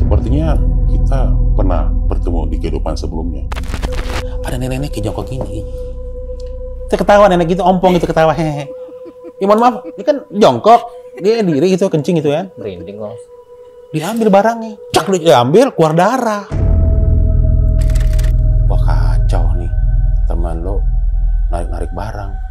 Sepertinya kita pernah bertemu di kehidupan sebelumnya. Ada nenek-nenek kayak jongkok gini. Kita ketawa, nenek gitu, ompong gitu ketawa, hehehe. Ya mohon maaf, ini kan jongkok, dia diri gitu, kencing gitu ya. Merinding kok. Diambil barangnya, cak diambil, keluar darah. Wah kacau nih, teman lo narik-narik barang.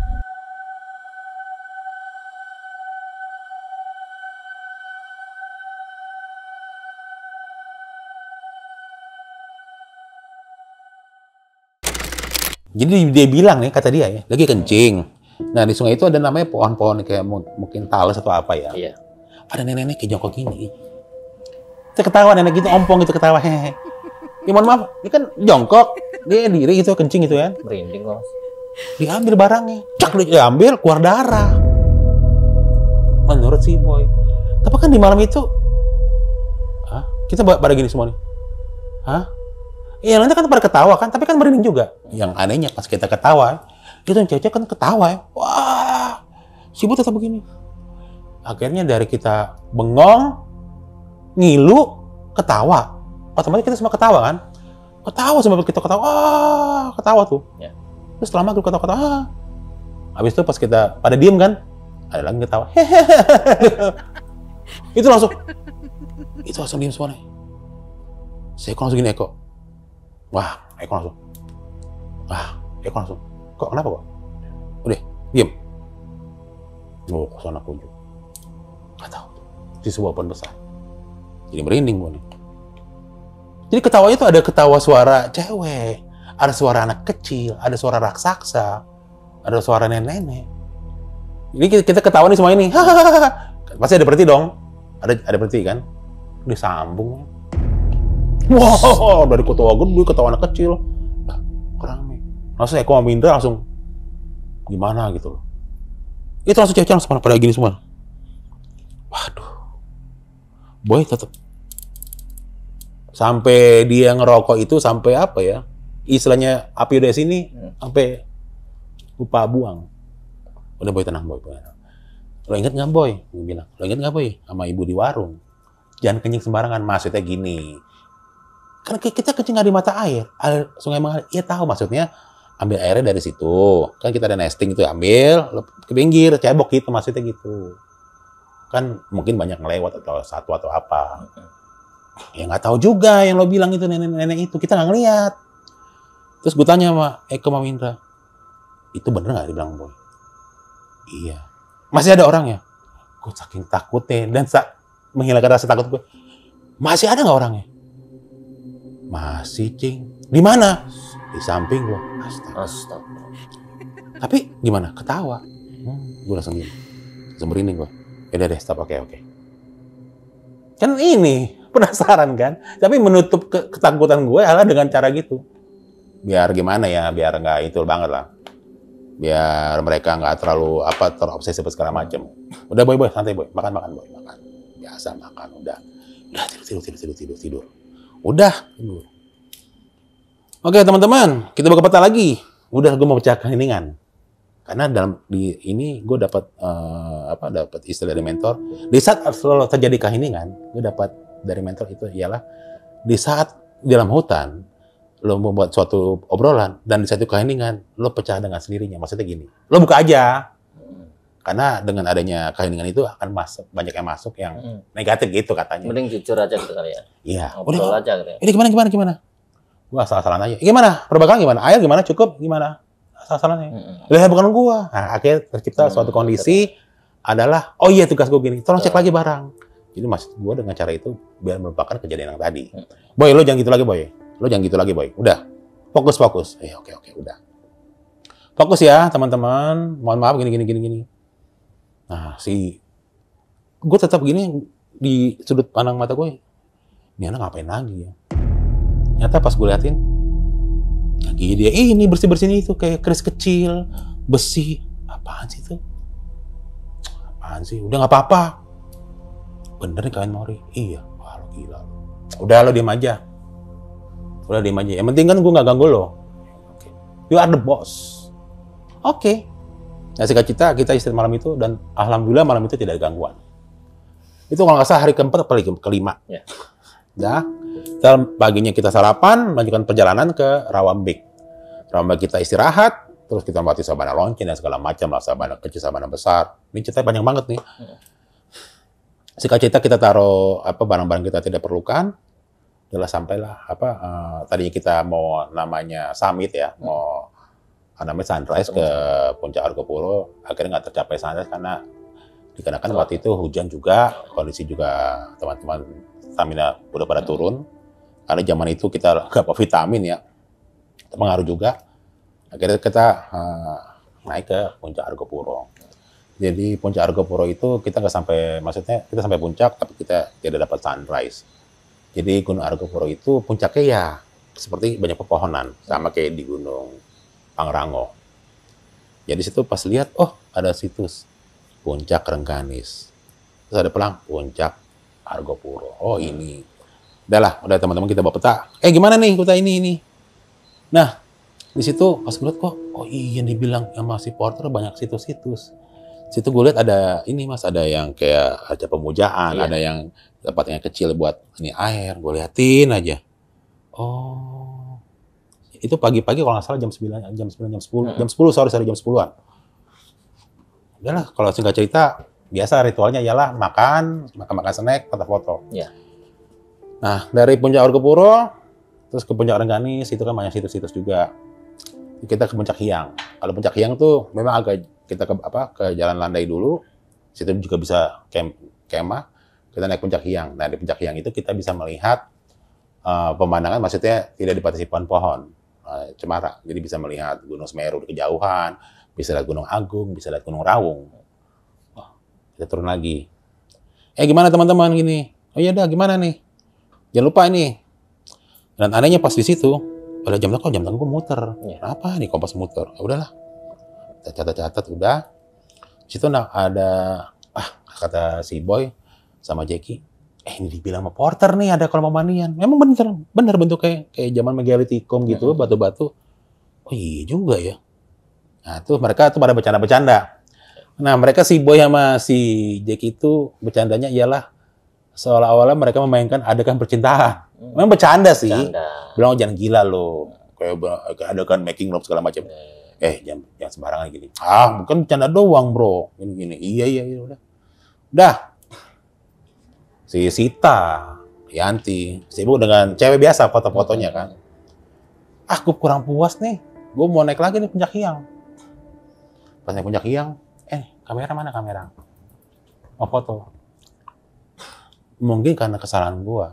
Jadi dia bilang nih, kata dia ya, lagi kencing. Nah di sungai itu ada namanya pohon-pohon kayak mungkin talas atau apa ya. Iya. Ada nenek-nenek kayak jongkok gini. Kita ketawa, nenek gitu, ompong gitu ketawa, hehehe. Ya mohon maaf, ini kan jongkok, dia diri gitu, kencing gitu ya. Merinding kok. Diambil barangnya, cak diambil, keluar darah. Menurut si Boy. Tapi kan di malam itu, kita pada gini semua nih. Iya, nanti kan pada ketawa kan, tapi kan merinding juga. Yang anehnya pas kita ketawa, itu yang cewek kan ketawa ya. Wah, si Boy tetap begini. Akhirnya dari kita bengong, ngilu, ketawa. Otomatis kita semua ketawa kan? Ketawa sampai kita ketawa, ketawa tuh. Ya. Terus setelah maghrib ketawa-ketawa. Habis itu pas kita pada diem kan, ada lagi ketawa. Itu langsung diem semua nih. Saya langsung gini Eko. Eko langsung. Kok kenapa kok? Udah, diem. Oh, kesana kunjung. Gak tahu. Di sebuah pohon besar. Jadi merinding gue nih. Jadi ketawanya itu ada ketawa suara cewek, ada suara anak kecil, ada suara raksasa, ada suara nenek-nenek. Jadi kita ketawa nih semua ini. Pasti ada berhenti dong. Ada berhenti kan? Disambung. Wow, dari ketawa gede, ketawa anak kecil. Rame. Langsung Eko sama Indra langsung gimana gitu loh. Itu langsung cewek langsung pada gini semua. Waduh. Boy tetap sampai dia ngerokok itu sampai apa ya? Istilahnya api udah sini sampai lupa buang. Udah Boy tenang Boy. Lo inget nggak Boy? Gue bilang. Lo inget nggak Boy? Sama ibu di warung. Jangan kencing sembarangan. Maksudnya gini. Karena kita kencing nggak di mata air sungai mengalir. Iya tahu maksudnya. Ambil airnya dari situ. Kan kita ada nesting itu ambil ke pinggir, cebok gitu maksudnya gitu. Kan mungkin banyak ngelewat atau satu atau apa. Ya nggak tahu juga yang lo bilang itu nenek-nenek itu. Kita nggak ngeliat. Terus gue tanya sama Eko sama Indra. Itu bener nggak dibilang Boy? Iya. Masih ada orangnya? Gue saking takutnya dan menghilangkan rasa takut gue. Masih ada nggak orangnya? Masih, Cing. Di mana? Di samping lo. Astaga. Tapi gimana? Ketawa. Gue langsung gini. Langsung merinding gue. Yaudah deh, stop. Oke. Kan ini, penasaran kan? Tapi menutup ketakutan gue adalah dengan cara gitu. Biar gimana ya, biar nggak itu banget lah. Biar mereka nggak terlalu terobsesi segala macam. Udah Boy, santai Boy. Makan Boy, makan. Biasa makan, udah tidur. Udah tidur. Oke teman-teman, kita buka peta lagi. Udah gue mau pecah keheningan. Karena di ini gue dapat dapat istilah dari mentor. Di saat selalu terjadi keheningan, gue dapat dari mentor itu ialah di saat di dalam hutan lo membuat suatu obrolan dan di satu keheningan lo pecah dengan sendirinya. Maksudnya gini, lo buka aja. Karena dengan adanya keheningan itu akan banyak yang masuk yang negatif gitu katanya. Mending jujur aja gitu kali ya. Iya. Ngobrol aja gitu ya. Ini gimana? Gua asal-asalan aja. Gimana? Perbekalan gimana? Air gimana? Cukup? Gimana? Asal-asalannya. Lah bukan gua. Nah, akhirnya tercipta suatu kondisi adalah, oh iya tugas gua gini, tolong cek lagi barang. Jadi maksud gua dengan cara itu biar melupakan kejadian yang tadi. Boy, lo jangan gitu lagi Boy. Udah. Fokus. Oke, udah. Fokus ya, teman-teman. Mohon maaf gini. Nah, gue tetap gini di sudut pandang mata gue. Ini anak ngapain lagi ya? Nyata pas gue liatin, lagi dia ini bersih itu kayak keris kecil, besi. Apaan sih itu? Udah nggak apa-apa. Bener nih kalian Mori. Iya. Wah lo gila. Udah lo diem aja. Yang penting kan gue nggak ganggu lo. Okay. You are the boss. Oke. Nah, singkat cerita, kita istirahat malam itu dan alhamdulillah malam itu tidak ada gangguan. Itu kalau nggak salah hari keempat atau kelima. Ya. Dah, paginya kita sarapan, lanjutkan perjalanan ke Rawambik. Rawambik kita istirahat, terus kita melewati sabana lonceng dan segala macam lah, sabana kecil, sabana besar. Ini cerita panjang banget nih. Singkat cerita kita taruh barang-barang kita tidak perlukan. Udah sampailah tadinya kita mau namanya summit ya, mau namanya sunrise ke Puncak Argopuro, akhirnya nggak tercapai sunrise karena dikarenakan waktu itu hujan juga, kondisi juga teman-teman stamina udah pada turun. Karena zaman itu kita nggak pakai vitamin ya, pengaruh juga. Akhirnya kita naik ke Puncak Argopuro. Jadi Puncak Argopuro itu kita nggak sampai, maksudnya kita sampai puncak tapi kita tidak dapat sunrise. Jadi Gunung Argopuro itu puncaknya ya seperti banyak pepohonan, sama kayak di Gunung Pangrango. Jadi situ pas lihat, oh ada situs Puncak Rengganis. Terus ada pelang Puncak Argopuro. Oh ini. Udah teman-teman kita bawa peta. Gimana nih peta ini? Nah, di situ pas gue lihat kok, oh iya dibilang sama si porter banyak situs-situs. Situ gue lihat ada ini Mas, ada yang kayak aja pemujaan, ada yang tempatnya kecil buat ini air. Gue liatin aja. Oh. Itu pagi-pagi kalau nggak salah jam 10. Jam 10-an. Udahlah, kalau singkat cerita, biasa ritualnya ialah makan snack, foto-foto. Iya. Nah, dari Puncak Argopuro, terus ke Puncak Rengganis, itu kan banyak situs-situs juga. Kita ke Puncak Hyang. Kalau Puncak Hyang tuh memang agak kita ke Jalan Landai dulu. Situ juga bisa kemah. Kita naik Puncak Hyang. Nah, di Puncak Hyang itu kita bisa melihat pemandangan, maksudnya tidak dibatasi pohon-pohon. Cemara. Jadi bisa melihat Gunung Semeru di kejauhan, bisa lihat Gunung Agung, bisa lihat Gunung Rawung. Wah, kita turun lagi. Gimana teman-teman gini? Oh iya dah, gimana nih? Jangan lupa ini. Dan anehnya pas di situ, pada jam tangan gue muter. Kenapa nih kompas muter? Ya udahlah. Kita catat udah. Di situ ada kata si Boy sama Jackie, ini dibilang sama porter nih ada kolam mandian. Memang bener bentuk kayak zaman megalithicum gitu, batu-batu. Oh iya juga ya. Nah, tuh mereka tuh pada bercanda-bercanda. Nah, mereka si Boy sama si Jackie itu bercandanya ialah seolah-olah mereka memainkan adegan percintaan. Memang bercanda sih. Bilang jangan gila lo. Kayak adegan making love segala macam. Jangan sembarangan gini. Bukan bercanda doang, bro. Gini. Iya, udah. Si Sita, Yanti, sibuk dengan cewek biasa foto-fotonya kan. Gue kurang puas nih. Gue mau naik lagi nih Puncak Hyang. Pas naik Puncak Hyang, kamera mana kamera? Mau foto. Mungkin karena kesalahan gue,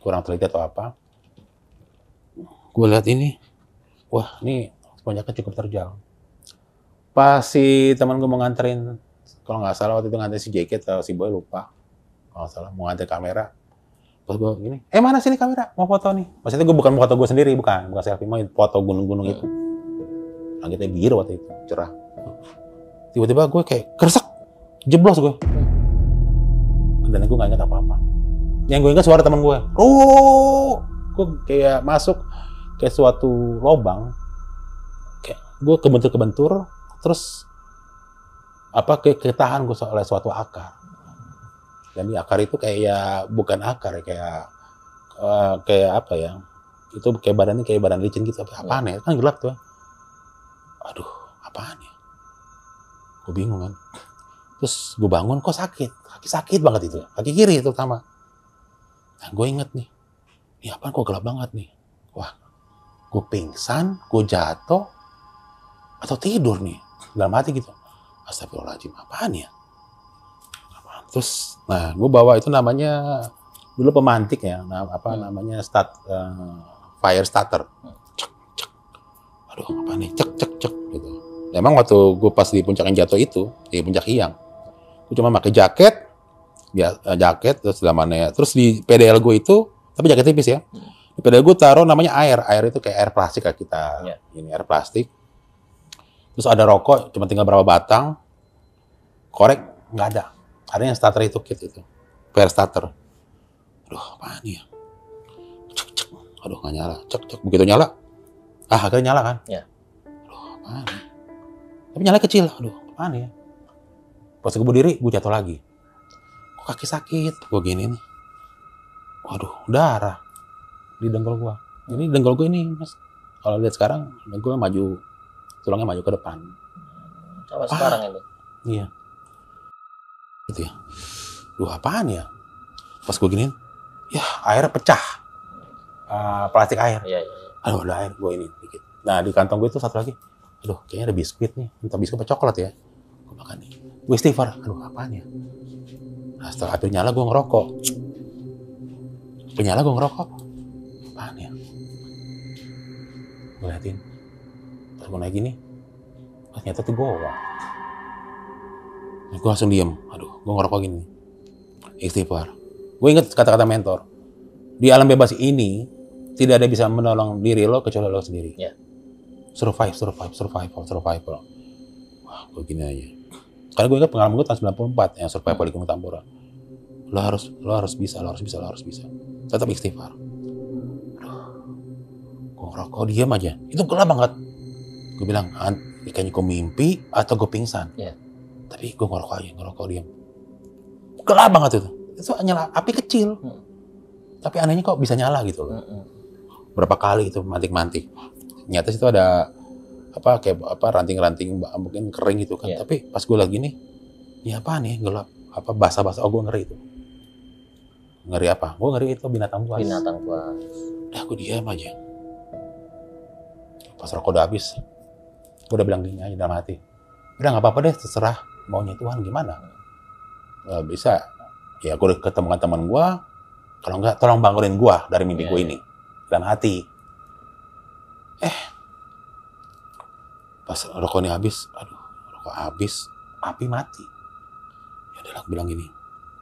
kurang teliti atau apa. Gue lihat ini, wah ini puncaknya cukup terjal. Pas si teman gue mau nganterin, kalau nggak salah waktu itu nganterin si Jackie atau si Boy lupa. Kalau nggak salah mau nganterin kamera. Pas gue gini, mana sini kamera? Mau foto nih. Maksudnya gue bukan foto gue sendiri, bukan selfie, mau foto gunung-gunung itu. Langitnya biru waktu itu, cerah. Tiba-tiba gue kayak keresek, jeblos gue. Dan gue nggak ingat apa-apa. Yang gue ingat suara teman gue. Gue kayak masuk ke suatu lubang. Kayak gue kebentur, terus ketahan gue oleh suatu akar. Dan di akar itu kayak bukan akar, kayak apa ya? Itu kayak badan licin gitu. Apaan ya? Kan gelap tuh. Aduh, apaan ya? Gue bingung kan. Terus gue bangun, kok sakit? Kaki sakit banget itu. Kaki kiri terutama. Nah, gue inget nih. Ini apaan kok gelap banget nih? Wah, gue pingsan, gue jatuh, atau tidur nih. Dalam hati gitu. Astagfirullahaladzim, apaan ya? Terus, gue bawa itu namanya dulu pemantik ya, namanya fire starter. Cek. Aduh, apa nih? Cek gitu. Memang waktu gue pas di puncak yang jatuh itu, di Puncak Hyang, gue cuma pakai jaket terus dalamnya. Terus di PDL gue itu, tapi jaket tipis ya. Di PDL gue taruh namanya air itu kayak air plastik kayak kita. Ini air plastik. Terus ada rokok, cuma tinggal berapa batang. Korek nggak ada. Adanya starter itu kit itu, fire starter. Aduh, apaan ya? Cek. Aduh, nggak nyala. Cek. Begitu nyala, akhirnya nyala kan? Ya. Aduh, apaan ya? Tapi nyala kecil. Aduh, apaan ya? Pas gue berdiri, gue jatuh lagi. Kok kaki sakit? Gue gini nih. waduh, darah di dengkul gua. Jadi dengkul gua ini, Mas, kalau lihat sekarang, dengkulnya maju, tulangnya maju ke depan. Sampai sekarang itu? Iya. Gitu ya. Duh, apaan ya? Pas gua giniin, ya airnya pecah. Plastik air. Iya. Aduh, ada air, gua ini dikit. Nah, di kantong gue itu satu lagi. Aduh, kayaknya ada biskuit nih. Entah biskuit apa coklat ya. Gue makan nih. Gue istighfar. Aduh, apaan ya? Nah, setelah api nyala, gue ngerokok. Api nyala, gue ngerokok. Apaan ya? Gue liatin. Pas gue naik gini, ternyata tuh goa. Gue langsung diem. Aduh, gue ngerokok gini. Istighfar. Gue inget kata-kata mentor. Di alam bebas ini, tidak ada bisa menolong diri lo kecuali lo sendiri. Yeah. Survival. Wah, gue gini aja. Karena gue ingat pengalaman gue tahun 94 yang survival di Gunung Tambora. Lo harus bisa. Tetap istighfar. Gue ngerokok diam aja. Itu gelap banget. Gue bilang, kayaknya gue mimpi atau gue pingsan. Yeah. Tapi gue ngerokok diam. Gelap banget itu. Itu nyala api kecil. Tapi anehnya kok bisa nyala gitu loh. Berapa kali itu mantik-mantik. Nyata situ ada ranting-ranting mungkin kering gitu kan. Yeah. Tapi pas gue liat gini, ini apa nih gelap? Basah-basah. Oh, gue ngeri itu. Ngeri apa? Gue ngeri itu binatang buas. Udah, gue diam aja. Pas rokok udah habis, gue udah bilang gini aja dalam hati. Udah nggak apa-apa deh, terserah maunya Tuhan gimana. Bisa. Ya gue udah ketemukan teman gue. Kalau enggak, tolong bangunin gue dari mimpi gue ini. Dalam hati. Pas rokok ini habis, api mati. Ya udah, aku bilang gini.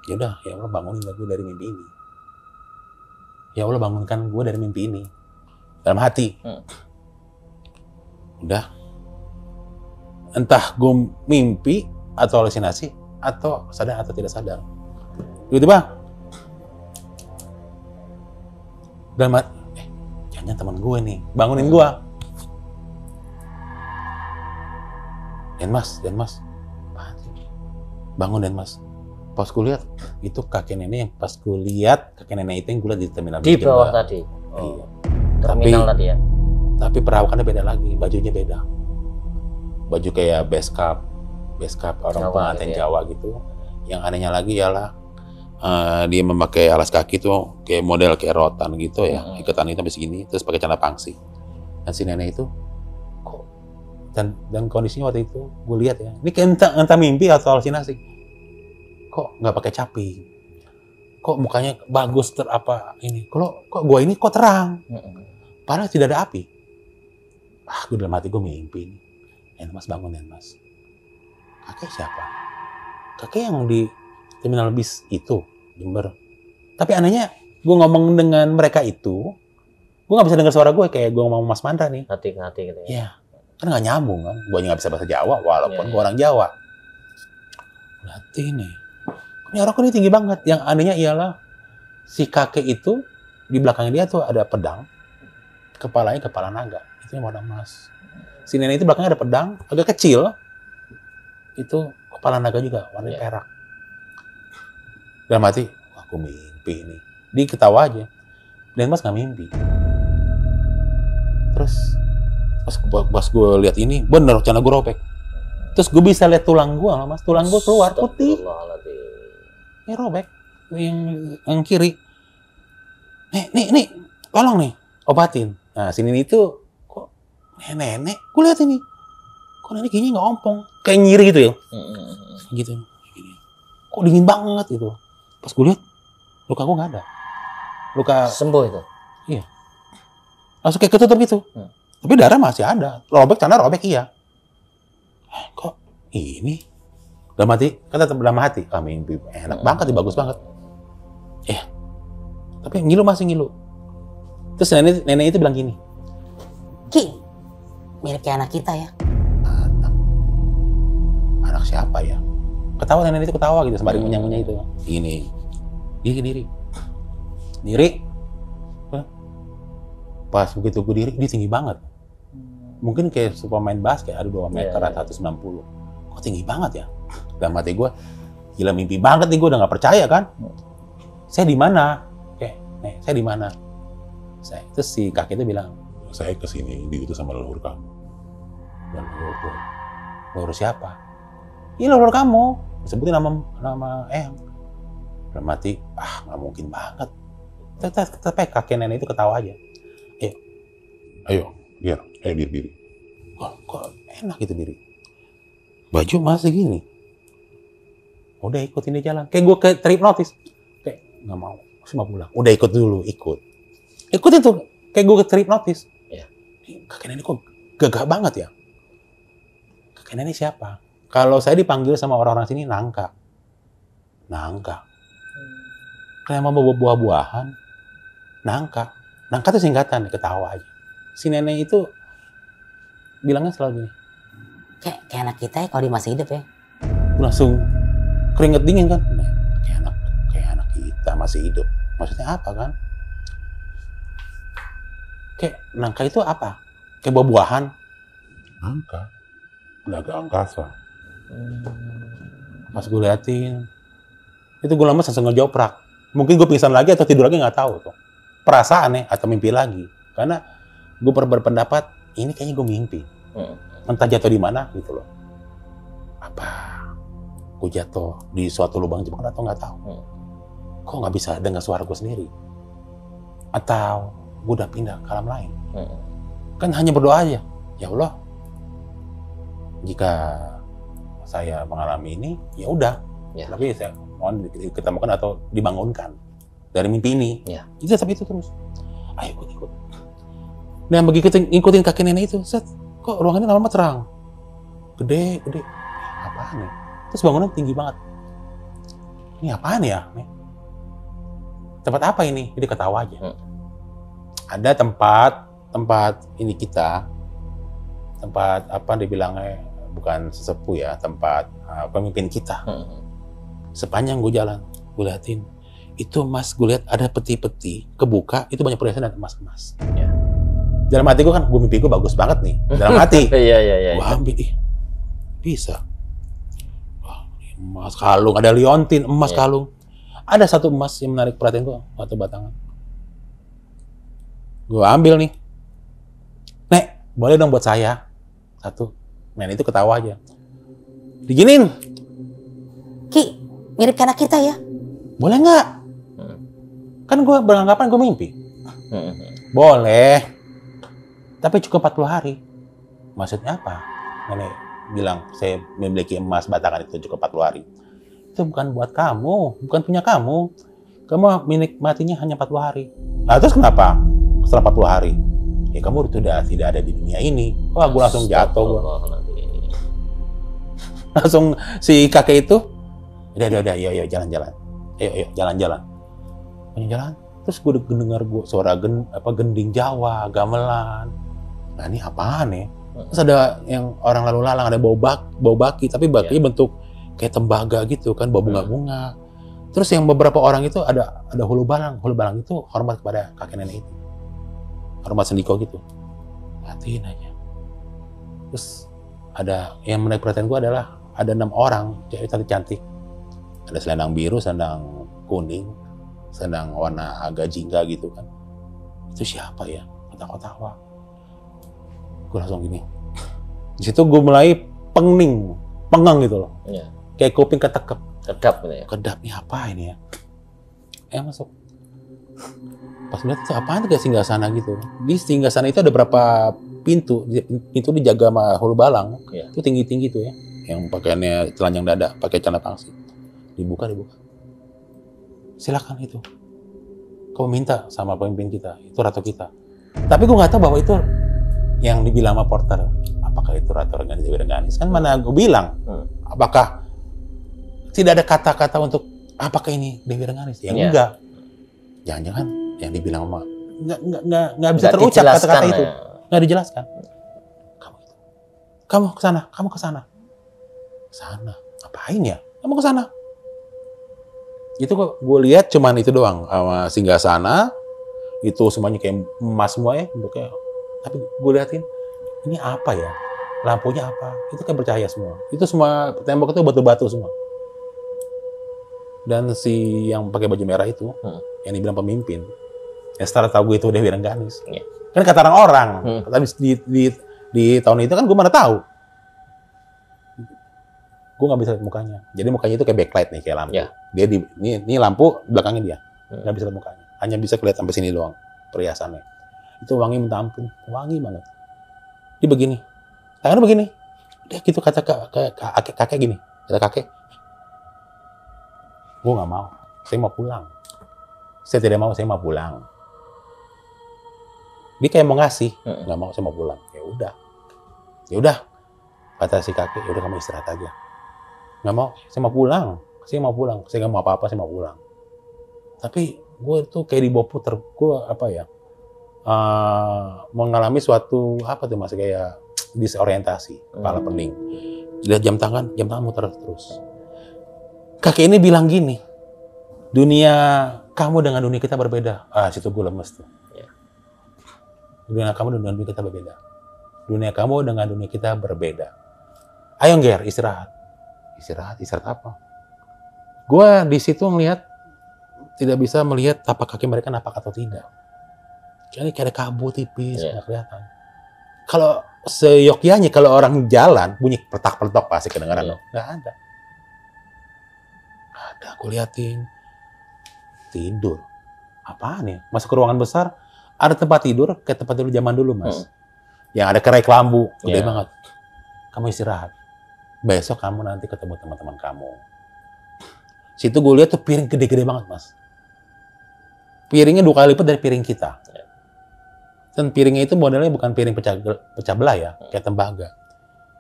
Ya udah, ya Allah bangunin gue dari mimpi ini. Ya Allah bangunkan gue dari mimpi ini. Dalam hati. Udah. Entah gue mimpi atau halusinasi atau sadar atau tidak sadar. Tiba-tiba dalam hati, jangan teman gue nih, bangunin gue. Dan mas, bangun Dan mas. Pas gue lihat itu kakek nenek yang itu yang gue lihat di terminal di bawah tadi. Iya. Terminal tadi ya. Tapi perawakannya beda lagi, bajunya beda. Baju kayak base cap orang pengantin Jawa gitu. Yang anehnya lagi ialah dia memakai alas kaki tuh kayak model kayak rotan gitu ya, iketan itu sampai segini, terus pakai celana pangsi. Dan si nenek itu kok dan kondisinya waktu itu gue lihat ya, ini kayak entah mimpi atau halusinasi. Kok nggak pakai caping? Kok mukanya bagus ini? Kok gue ini kok terang? Padahal tidak ada api. Gue dalam hati gue mimpi nih. Mas bangun Mas. Kakek siapa? Kakek yang di terminal bis itu, Jember. Tapi anehnya, gue ngomong dengan mereka itu, gue gak bisa dengar suara gue kayak gue ngomong Mas Mandra nih. Hati gitu ya? Iya, kan gak nyambung kan. Gue gak bisa bahasa Jawa, walaupun gue orang Jawa. Berarti nih, ini orang ini tinggi banget. Yang anehnya ialah, si kakek itu, di belakangnya dia tuh ada pedang, kepalanya kepala naga. Itu yang warna emas. Si nenek itu belakangnya ada pedang, agak kecil, itu kepala naga juga, warna perak. Dalam hati, aku mimpi nih. Dia ketawa aja. Dan Mas gak mimpi. Terus, pas gue lihat ini, bener celana gue robek. Terus gue bisa lihat tulang gue, Mas. Tulang gue keluar putih. Ini robek. Yang kiri. Nih, tolong nih, obatin. Nah, sini itu, kok nenek, gue lihat ini. Kok nenek gini gak ompong. Kayak nyiri gitu ya. Gitu. Kok dingin banget gitu. Pas gue lihat, luka gue nggak ada. Luka sembuh itu? Iya. Langsung kayak ketutup gitu. Tapi darah masih ada. Celana robek iya. Kok ini? Dalam hati, kan tetap dalam hati. Mimpi enak banget, bagus banget. Tapi masih ngilu. Terus nenek itu bilang gini. Ki, miliknya anak kita ya. Anak siapa ya? Ketawa nenek itu ketawa gitu sembari ngunyah-ngunyah itu. Gini. Dia diri. Pas begitu gue diri, dia tinggi banget. Mungkin kayak pemain basket, ada 2 meter, 190. Kok tinggi banget ya? Dalam hati gue, gila mimpi banget nih, gue udah gak percaya kan. Saya di mana? Kayak Nek, saya di mana? Terus si kakek itu bilang, Saya kesini diutus sama leluhur kamu. dan leluhur siapa? Ini leluhur kamu. Sebutin nama Eyang. Dalam hati, nggak mungkin banget. Tapi kakek nenek itu ketawa aja. Ayo, biar. Ayo diri. Kok enak gitu diri. Baju masih gini. Udah ikutin dia jalan. Kayak gue ke hipnotis. Kayak nggak mau. Masih mau pulang. Udah ikut dulu, ikut. Ikutin tuh. Kayak gue ke hipnotis. Iya. Kakek nenek kok gagah banget ya? Kakek nenek siapa? Kalau saya dipanggil sama orang-orang sini nangka. Kayak mau buah-buahan. Nangka itu singkatan, ketawa aja. Si nenek itu bilangnya selalu gini. Kayak anak kita ya kalau dia masih hidup ya. Gue langsung keringet dingin kan. Nah, kayak anak kita masih hidup. Maksudnya apa kan? Kayak nangka itu apa? Kayak buah-buahan. Angka. Naga angkasa. Pas gue liatin, itu gue lama langsung ngejoprak. Mungkin gue pingsan lagi atau tidur lagi nggak tahu tuh. Perasaan ya, atau mimpi lagi. Karena gue berpendapat, ini kayaknya gue mimpi. Entah jatuh di mana gitu loh. Apa gue jatuh di suatu lubang jebakan atau nggak tahu. Kok nggak bisa dengar suara gue sendiri? Atau gue udah pindah ke alam lain? Kan hanya berdoa aja. Ya Allah, jika saya mengalami ini, ya udah. Ya. Tapi saya mohon diketemukan atau dibangunkan dari mimpi ini. Ya. Itu tapi itu terus. Ayo ikut. Dan begitu ngikutin kakek nenek itu, set, kok ruangannya lama-lama terang. Gede. Apaan nih? Terus bangunan tinggi banget. Ini apaan ya? Tempat apa ini? Jadi ketawa aja. Ada tempat ini kita. Tempat apa dibilangnya, bukan sesepuh ya, tempat pemimpin kita. Sepanjang gue jalan, gue liatin. Itu emas, gue lihat ada peti-peti kebuka, itu banyak perhiasan dan emas-emas. Ya. Dalam hati gue kan, mimpi gue bagus banget nih. Dalam hati. Iya. Gue ambil, bisa. Wah, emas kalung, ada liontin, emas kalung. Ada satu emas yang menarik perhatian gue, satu batangan. Gue ambil nih. Nek, boleh dong buat saya. Satu. Nenek itu ketawa aja. Diginin. Ki, mirip kayak anak kita ya. Boleh nggak? Kan gue beranggapan gue mimpi. Boleh. Tapi cukup 40 hari. Maksudnya apa? Nenek bilang, saya memiliki emas batangan itu cukup 40 hari. Itu bukan buat kamu, bukan punya kamu. Kamu menikmatinya hanya 40 hari. Nah, terus kenapa? Setelah 40 hari. Ya kamu sudah tidak ada di dunia ini. Wah, gue langsung jatuh. Langsung si kakek itu, udah, yuk, jalan-jalan. Ayo, jalan-jalan. Jalan. Terus gue dengar suara gending Jawa, gamelan. Nah, ini apaan ya? Terus ada yang orang lalu lalang, ada bau baki, tapi bakinya bentuk kayak tembaga gitu kan, bau bunga-bunga. Terus yang beberapa orang itu ada hulu balang itu hormat kepada kakek nenek itu. Hormat sendiko gitu. Hatiin aja. Terus ada yang menarik perhatian gue adalah ada 6 orang cewek cantik. Ada selendang biru, selendang kuning, selendang warna agak jingga gitu kan. Itu siapa ya? Ketawa-tawa. Gue langsung gini. Di situ gue mulai pengang gitu loh. Iya. Kayak kuping ketekep. Kedap gitu ya. Kedap nih apa ini ya? Masuk. Pas ngeliat itu apaan tuh kayak singgasana gitu. Di singgasana itu ada berapa pintu. Pintu dijaga sama hulu balang. Iya. Itu tinggi-tinggi tuh ya. Yang pakaiannya telanjang dada, pakai celana pangsi. Dibuka. Silakan itu. Kau minta sama pemimpin kita, itu ratu kita. Tapi gue nggak tahu bahwa itu yang dibilang sama porter. Apakah itu ratu Rengganis Dewi Rengganis? Kan mana gue bilang. Apakah tidak ada kata-kata untuk apakah ini Dewi Rengganis? Ya enggak. Jangan-jangan yang dibilang sama nggak bisa terucap kata-kata itu. Nggak dijelaskan. Kamu ke sana. Sana. Ngapain ya? Kamu ke sana. Itu kok gue lihat cuman itu doang sama singgasana. Itu semuanya kayak emas semua ya bentuknya. Tapi gue liatin ini apa ya? Lampunya apa? Itu kayak bercahaya semua. Itu semua tembok itu batu-batu semua. Dan si yang pakai baju merah itu, yang dibilang pemimpin, Ya setelah tahu gue itu Dewi Rengganis. Iya. Kan kata orang-orang. Tapi di tahun itu kan gue mana tahu. Gue nggak bisa lihat mukanya. Jadi mukanya itu kayak backlight nih, kayak lampu. Ya. Dia ini lampu belakangnya dia. Nggak bisa lihat mukanya. Hanya bisa kelihatan sampai sini doang perhiasannya. Itu wangi minta ampun, wangi banget. Dia begini, tangannya begini. Dia gitu kata kakek gini. Kata kakek, gue nggak mau. Saya mau pulang. Saya tidak mau. Saya mau pulang. Dia kayak mau ngasih, nggak mau. Saya mau pulang. Ya udah. Kata si kakek, ya udah kamu istirahat aja. Nggak mau. Saya mau pulang. Saya nggak mau apa-apa. Saya mau pulang. Tapi gue tuh kayak dibawa puter. Gue mengalami suatu mas kayak disorientasi, kepala pening. Lihat jam tangan muter terus. Kakek ini bilang gini, dunia kamu dengan dunia kita berbeda. Situ gue lemes tuh. Dunia kamu dengan dunia kita berbeda. Dunia kamu dengan dunia kita berbeda. Ayo Ger, istirahat. Istirahat apa? Gue di situ ngelihat, tidak bisa melihat tapak kaki mereka napak atau tidak. Kayak ada kabut tipis, nggak kelihatan. Kalau seyogyanya, kalau orang jalan, bunyi petak-petok pasti kedengaran. Nggak ada. Aku liatin. Tidur. Apaan ya? Masuk ke ruangan besar, ada tempat tidur, kayak tempat tidur zaman dulu, Mas. Yang ada kerai kelambu, gede banget. Kamu istirahat. Besok kamu nanti ketemu teman-teman kamu. Situ gue lihat tuh piring gede-gede banget, Mas. Piringnya 2 kali lipat dari piring kita. Dan piringnya itu modelnya bukan piring pecah belah ya, kayak tembaga.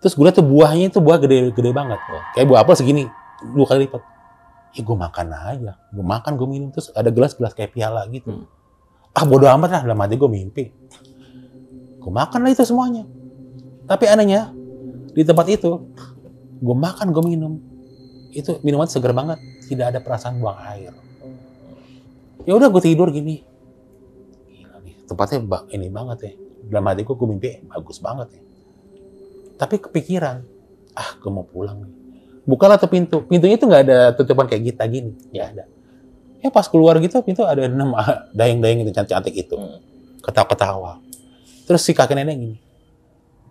Terus gue lihat tuh buahnya itu buah gede-gede banget. Kayak buah apel segini, 2 kali lipat. Ya gue makan aja. Gue makan, gue minum. Terus ada gelas-gelas kayak piala gitu. Bodo amat lah, dalam hati gue mimpi. Gue makan lah itu semuanya. Tapi anehnya, di tempat itu, gue makan, gue minum. Itu minuman segar banget. Tidak ada perasaan buang air. Ya udah gue tidur gini. Gila nih, tempatnya ini banget ya. Dalam hati gue mimpi bagus banget ya. Tapi kepikiran, gue mau pulang nih. Bukalah tuh pintu. Pintunya itu nggak ada tutupan kayak kita gini. Ya ada. Ya pas keluar gitu, pintu ada 6 dayang-dayang itu cantik-cantik itu. Ketawa-ketawa. Terus si kakek nenek gini.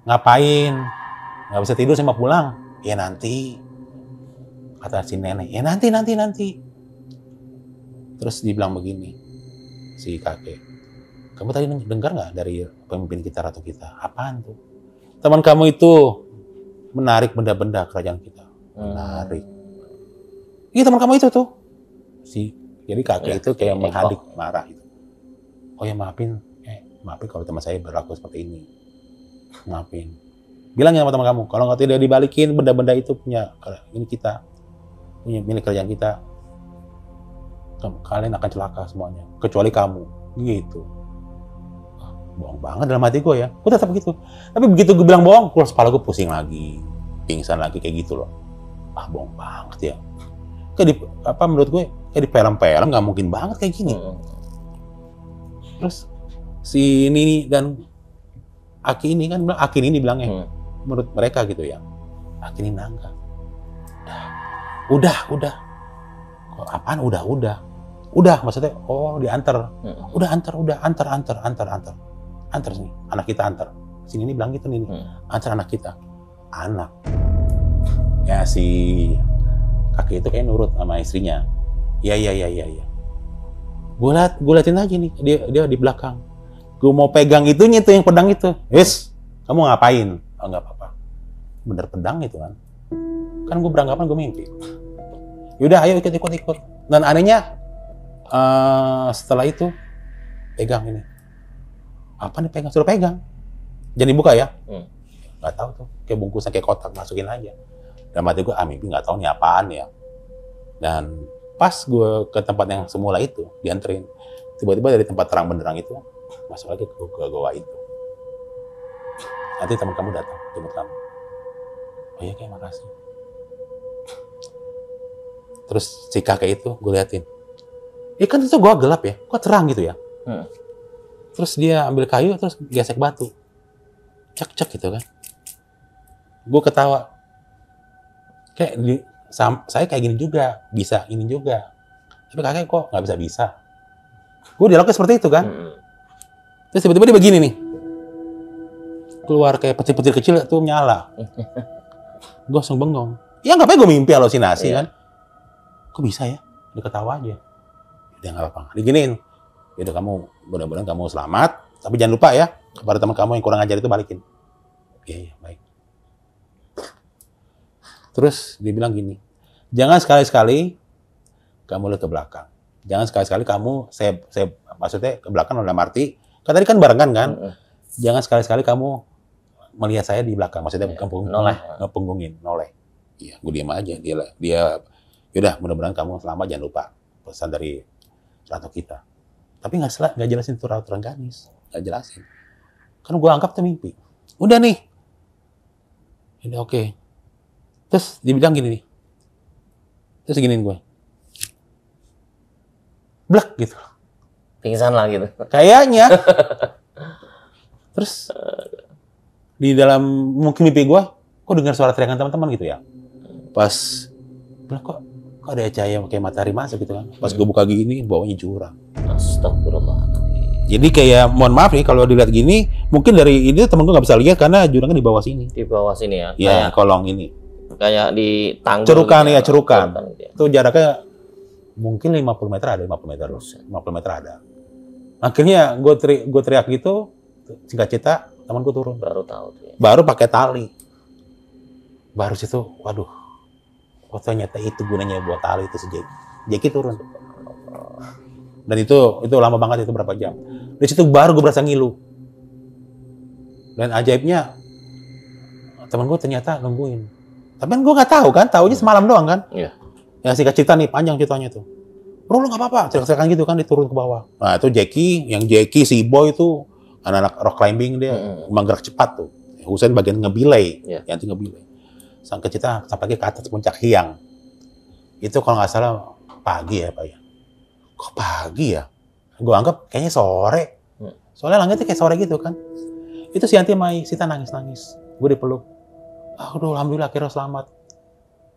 Ngapain? Nggak bisa tidur, saya mau pulang. Ya nanti. Kata si nenek. Ya nanti. Terus dibilang begini. Si kakek. Kamu tadi dengar nggak dari pemimpin kita, ratu kita? Apaan tuh? Teman kamu itu menarik benda-benda kerajaan kita. Menarik. Iya teman kamu itu tuh. Jadi kakek itu kayak menghadik, marah itu. Oh ya maafin kalau teman saya berlaku seperti ini. Maafin. Bilang ya sama teman kamu, kalau nggak tidak dibalikin benda-benda itu punya ini kita, punya milik kerajaan kita, kalian akan celaka semuanya, kecuali kamu. Gitu. Bohong banget dalam hati gue ya. Gue tetap begitu. Tapi begitu gue bilang bohong, kepala gue pusing lagi, pingsan lagi kayak gitu loh. Bohong banget ya. Kayak menurut gue kayak di film-film nggak mungkin banget kayak gini. Terus si Nini dan Aki ini kan bilang, Aki ini bilangnya menurut mereka gitu ya. Aki ini nangka. Udah. Kok apaan udah? Udah maksudnya diantar. Udah antar sini. Anak kita antar. Sini ini bilang gitu nih. Antar anak kita. Anak. Ya si kakek itu kayak nurut sama istrinya. Iya. Gue liatin aja nih, dia di belakang. Gue mau pegang itunya tuh yang pedang itu. Yes, kamu ngapain? Nggak apa-apa. Bener pedang itu kan. Kan gue beranggapan gue mimpi. Yaudah, ayo ikut. Dan anehnya setelah itu pegang ini. Apa nih pegang? Suruh pegang. Jangan dibuka ya. Nggak tahu tuh. Kayak bungkusan kayak kotak, masukin aja. Dalam hati gue, mimpi nggak tahu nih apaan ya. Dan pas gue ke tempat yang semula itu, dianterin. Tiba-tiba dari tempat terang benderang itu, masuk lagi ke goa itu. Nanti teman kamu datang, jemput kamu. Oh iya, kayak makasih. Terus si kakek itu, gue liatin. Kan itu goa gelap ya, kok terang gitu ya. Terus dia ambil kayu, terus gesek batu. Cek gitu kan. Gue ketawa. Saya kayak gini juga, bisa ini juga. Tapi kakek kok nggak bisa. Gue dialognya seperti itu kan. Terus tiba-tiba dia begini nih. Keluar kayak petir-petir kecil tuh nyala. Gue langsung bengong. Ya ngapain gue mimpi halusinasi kan. Kok bisa ya? Dia ketawa aja. Udah nggak apa-apa. Diginiin. Udah kamu, mudah-mudahan kamu selamat. Tapi jangan lupa ya, kepada teman kamu yang kurang ajar itu balikin. Iya, baik. Terus dia bilang gini, jangan sekali-sekali kamu lihat ke belakang. Jangan sekali-sekali kamu, saya maksudnya ke belakang dalam arti, kan tadi kan barengan kan? Jangan sekali-sekali kamu melihat saya di belakang. Maksudnya ngepunggungin, noleh. Iya, gue diam aja. Dia yaudah, mudah-mudahan kamu selamat, jangan lupa pesan dari ratu kita. Tapi nggak jelasin itu ratu Rengganis. Nggak jelasin. Kan gue anggap itu mimpi. Udah nih. Udah oke. Terus dia bilang gini nih. Terus giniin gue. Blek gitu. Pingsan lah gitu. Kayaknya. Terus di dalam mungkin mimpi gue, kok dengar suara teriakan teman-teman gitu ya. Pas bilang kok ada cahaya kayak matahari masuk gitu kan. Pas gue buka gini, bawahnya jurang. Astagfirullah. Jadi kayak, mohon maaf nih kalau dilihat gini, mungkin dari ini temen gue nggak bisa lihat karena jurangnya di bawah sini. Di bawah sini ya? Iya, kolong ini. Kayak di tanggul. Cerukan gitu ya, cerukan. Gitu ya. Itu jaraknya mungkin 50 meter ada, 50 meter. 50 meter ada. Akhirnya gue teriak gitu, singkat cerita, temen gue turun. Baru tahu tuh ya. Baru pakai tali. Baru situ, waduh. Oh ternyata itu gunanya buat tali itu si Jeki turun. Dan itu lama banget, itu berapa jam. Di situ baru gue berasa ngilu. Dan ajaibnya, temen gue ternyata nungguin. Tapi kan gue nggak tahu kan, taunya semalam doang kan. Iya. Yang singkat cerita nih, panjang ceritanya tuh. Bro, lu nggak apa-apa, teriak-teriakan gitu kan, diturun ke bawah. Nah itu Jeki, si boy itu anak-anak rock climbing dia, menggerak cepat tuh. Husain bagian ngebilai, yang itu ngebilai. Sampai kita sampai ke atas puncak Hyang. Itu kalau nggak salah pagi ya Pak ya. Kok pagi ya? Gue anggap kayaknya sore. Soalnya langitnya kayak sore gitu kan. Itu si Yanti sama Sita nangis-nangis. Gue dipeluk. Aduh, alhamdulillah akhirnya selamat.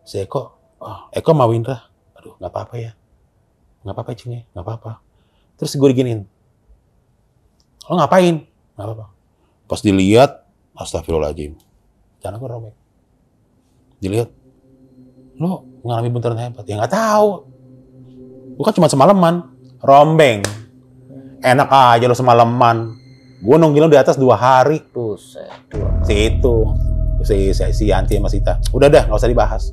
Si Eko, Eko sama Windra. Aduh, nggak apa-apa ya. Nggak apa-apa, Cing ya. Nggak apa-apa. Terus gue diginiin. Lo ngapain? Nggak apa-apa. Pas dilihat, astagfirullahaladzim. Jangan gue robek. Dilihat. Lo mengalami buntaran hebat. Ya nggak tahu. Bukan cuma semalaman. Rombeng. Enak aja lo semalaman. Gue nungguin lo di atas 2 hari. Buset, Si Yanti sama Sita. Udah dah, nggak usah dibahas.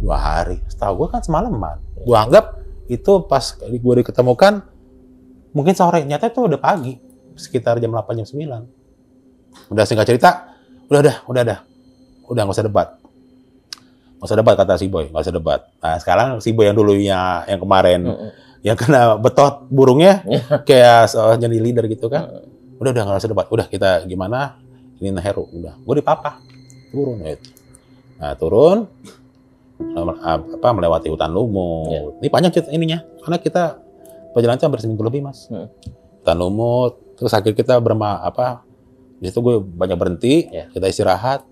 2 hari. Setahu gue kan semalaman. Gue anggap itu pas gue diketemukan mungkin sore. Nyata itu udah pagi. Sekitar jam 8, jam 9. Udah singkat cerita. Udah nggak usah debat. Nggak usah debat kata si Boy. Nggak usah debat. Nah sekarang si Boy yang dulunya, yang kemarin yang kena betot burungnya kayak jadi leader gitu kan. Udah nggak usah debat. Udah kita gimana? Ini Heru. Udah. Gue dipapah. Turun gitu. Nah turun. Melewati hutan lumut. Ini panjang cerita ininya. Karena kita perjalanan hampir seminggu lebih mas. Hutan lumut. Terus akhirnya kita di situ gue banyak berhenti. Kita istirahat.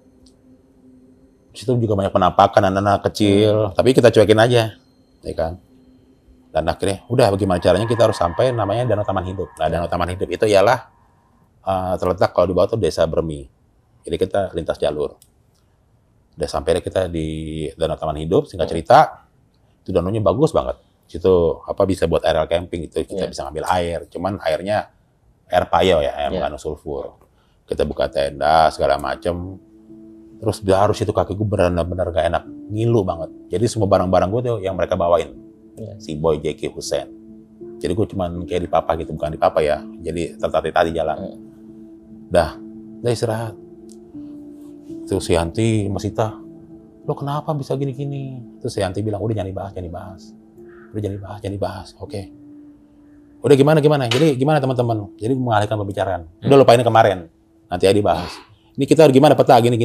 Di situ juga banyak penampakan anak-anak kecil. Tapi kita cuekin aja. Ya kan. Dan akhirnya udah bagaimana caranya kita harus sampai namanya Danau Taman Hidup. Nah Danau Taman Hidup itu ialah terletak kalau di bawah tuh desa Bermi. Jadi kita lintas jalur. Udah sampai kita di Danau Taman Hidup, singkat cerita, itu danaunya bagus banget. Situ bisa buat aerial camping itu kita bisa ngambil air. Cuman airnya air payau ya, air mengandung sulfur. Kita buka tenda segala macem. Terus harus itu kaki gue benar-benar gak enak, ngilu banget. Jadi semua barang-barang gue tuh yang mereka bawain. Si Boy, Jeki, Husain. Jadi gue cuman kayak dipapa gitu, bukan dipapa ya. Jadi tadi jalan. Udah istirahat. Terus si Yanti sama Sita, lo kenapa bisa gini-gini? Terus si Yanti bilang, udah jangan dibahas. Udah jangan dibahas. Oke. Udah gimana? Jadi gimana teman-teman? Jadi mengalihkan pembicaraan. Udah lupain kemarin. Nanti aja dibahas. Ini kita harus gimana peta? Gini.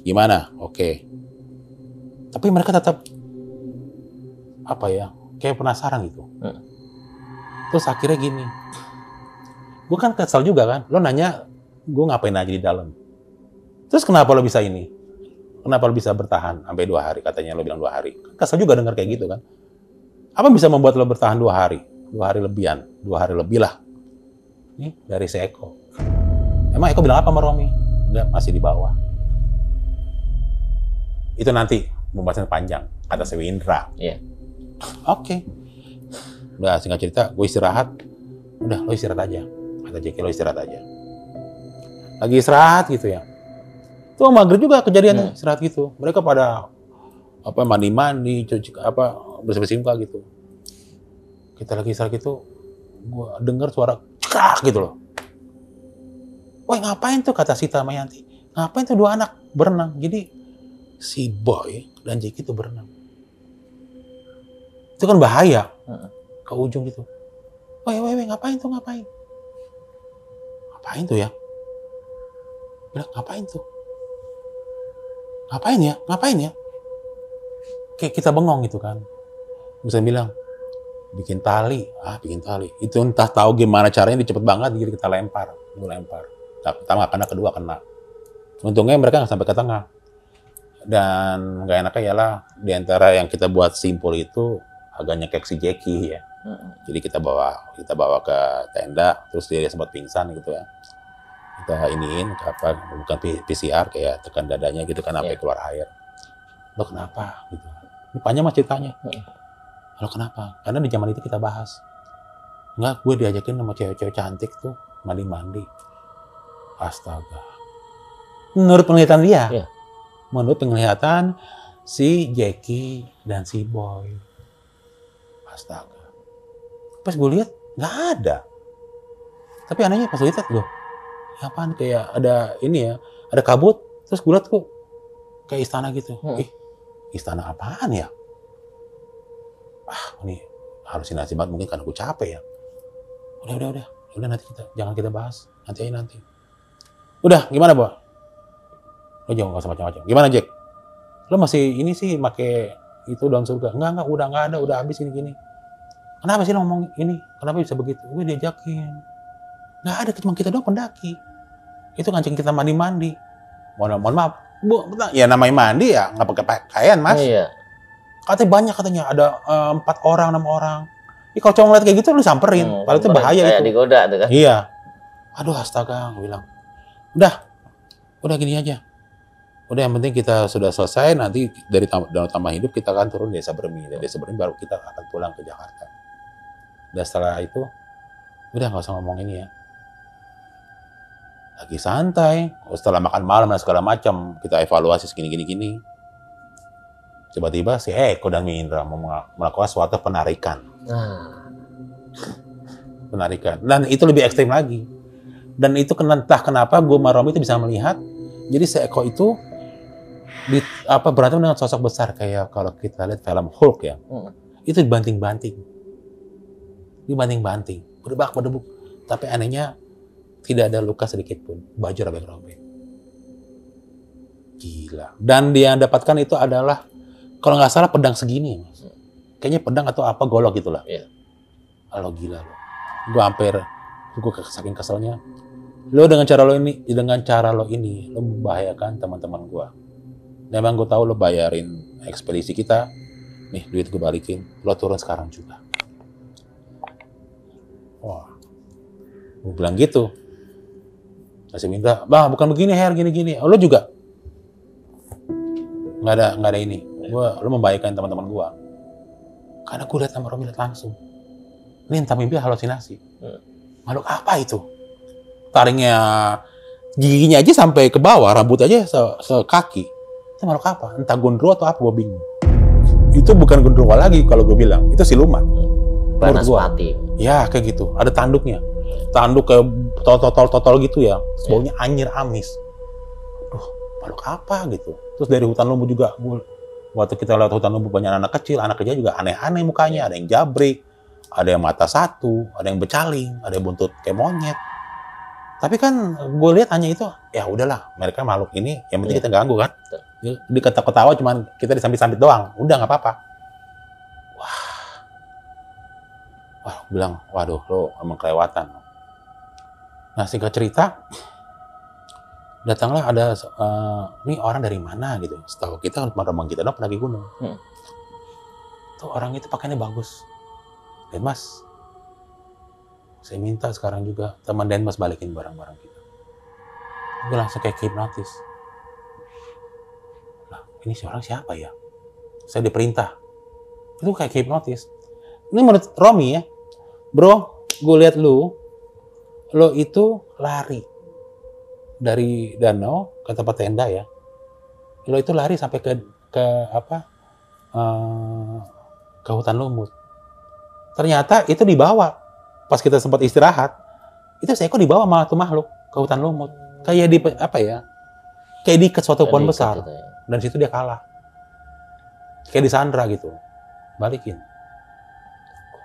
Gimana? Oke. Tapi mereka tetap kayak penasaran gitu. Terus akhirnya gini. Gue kan kesel juga kan. Lo nanya, gue ngapain aja di dalam. Terus kenapa lo bisa ini? Kenapa lo bisa bertahan sampai 2 hari? Katanya lo bilang 2 hari. Kesel juga dengar kayak gitu kan. Apa bisa membuat lo bertahan 2 hari? 2 hari lebihan, 2 hari lebih lah. Nih dari si Eko. Emang Eko bilang apa sama Romi? Enggak, masih di bawah. Itu nanti pembahasan panjang, kata si Windra. Iya. Oke. Udah singkat cerita, gue istirahat. Udah, lo istirahat aja. Kata Jeki, lo istirahat aja. Lagi istirahat gitu ya. Itu maghrib juga kejadian istirahat gitu. Mereka pada mandi-mandi, cuci bersih-bersih muka gitu. Kita lagi istirahat gitu, gue dengar suara cekak gitu loh. Woi, ngapain tuh, kata Sita sama Yanti. Ngapain tuh 2 anak berenang? Jadi si Boy dan Jeki tuh berenang. Itu kan bahaya. Ke ujung gitu. Woi, ngapain tuh, ngapain? Ngapain tuh ya? Bilang, ngapain tuh? Ngapain ya? Kayak kita bengong gitu kan. Bisa bilang, bikin tali. Itu entah tahu gimana caranya, cepet banget, jadi kita lempar. Gue lempar. Pertama kena, kedua kena. Untungnya mereka nggak sampai ke tengah. Dan nggak enaknya ialah, di antara yang kita buat simpul itu, agak nyekek si Jeki ya. Jadi kita bawa ke tenda, terus dia sempat pingsan gitu ya. Kita iniin, bukan PCR, kayak tekan dadanya gitu kan, sampai keluar air. Lo kenapa? Gitu. Ini panjang mas ceritanya. Lo kenapa? Karena di zaman itu kita bahas. Enggak, gue diajakin sama cewek-cewek cantik tuh, mandi-mandi. Astaga. Menurut penglihatan dia. Yeah. Menurut penglihatan si Jeki dan si Boy. Astaga. Pas gue lihat nggak ada. Tapi anehnya pas gue lihat loh, apaan, kayak ada ini ya, ada kabut. Terus gue lihat kok kayak istana gitu. Istana apaan ya? Ini halusinasi banget, mungkin karena gue capek ya. Udah nanti jangan kita bahas. Nanti. Udah, gimana, Bo? Lo jangan nggak usah macam-macam. Gimana, Jack? Lo masih ini sih pakai itu daun surga? Enggak, udah nggak ada, udah habis ini gini. Kenapa sih lo ngomong ini? Kenapa bisa begitu? Gue diajakin. Nggak ada, cuma kita doang pendaki. Itu ngancing kita mandi-mandi. Mohon maaf, Bu, ya namanya mandi ya, nggak pakai pakaian, Mas. Iya. Katanya ada 4 orang, 6 orang. Kalau cowok ngeliat kayak gitu, lu samperin. Padahal itu bahaya itu. Kayak digoda tuh kan? Iya. Aduh, astaga, gue bilang. Udah gini aja. Udah, yang penting kita sudah selesai, nanti dari Danau Tambah Hidup kita akan turun di Desa Bermi. Dari Desa Bermi baru kita akan pulang ke Jakarta. Dan setelah itu, udah nggak usah ngomong ini ya. Lagi santai, setelah makan malam dan segala macam, kita evaluasi segini-gini. Tiba-tiba si Eko dan Mindra mau melakukan suatu penarikan. Penarikan. Dan itu lebih ekstrim lagi. Dan itu entah kenapa gue sama Romi itu bisa melihat. Jadi si Eko itu berantem dengan sosok besar, kayak kalau kita lihat film Hulk ya. Itu dibanting-banting, berdebak. Tapi anehnya tidak ada luka sedikit pun, baju robek-robek. Gila. Dan dia yang dapatkan itu adalah, kalau nggak salah, pedang segini, Mas. Kayaknya pedang atau apa, golok gitulah. Iya. Lo gila lo. Gue saking keselnya. Lo dengan cara lo ini, lo membahayakan teman-teman gue. Dan emang gue tahu lo bayarin ekspedisi kita. Nih, duit gue balikin. Lo turun sekarang juga. Wah. Gue bilang gitu. Masih minta, Bang, bukan begini, Her, gini-gini. Oh, lo juga? Nggak ada ini. Lo membahayakan teman-teman gue. Karena gue lihat sama Romi langsung. Ini entah mimpi halusinasi. Makhluk apa itu? Taringnya, giginya aja sampai ke bawah, rambut aja sekaki. Itu makhluk apa? Entah gondro atau apa, gue bingung. Itu bukan gondro lagi kalau gue bilang. Itu siluman. Banaspati. Ya, kayak gitu. Ada tanduknya. Tanduk kayak totol gitu ya. Baunya anyir amis. Makhluk apa gitu. Terus dari hutan lumbu juga, waktu kita lewat hutan lumbu banyak anak kecil juga aneh-aneh mukanya. Ada yang jabrik, ada yang mata satu, ada yang becaling, ada yang buntut kayak monyet. Tapi kan gue lihat hanya itu, ya udahlah, mereka makhluk ini, yang penting kita ganggu kan. Di ketawa cuman kita disambit-sambit doang, udah nggak apa-apa. Wah, bilang, waduh, lo emang kelewatan. Nah, singkat cerita, datanglah ada ini orang dari mana gitu. Setahu kita teman-teman kita dong pendaki gunung. Tuh orang itu pakainya bagus. Dan Mas, Saya minta sekarang juga teman Denmas balikin barang-barang kita. Gue langsung kayak hipnotis. Nah, ini si orang siapa ya? Saya diperintah. Itu kayak hipnotis. Ini menurut Romi ya. Bro, gue lihat lo itu lari dari danau ke tempat tenda ya. Lo itu lari sampai ke hutan lumut. Ternyata itu dibawa. Pas kita sempat istirahat, itu seekor dibawa sama tuh makhluk ke hutan lumut. Kayak di kayak di suatu pohon besar. Dan situ dia kalah. Kayak disandra gitu. Balikin.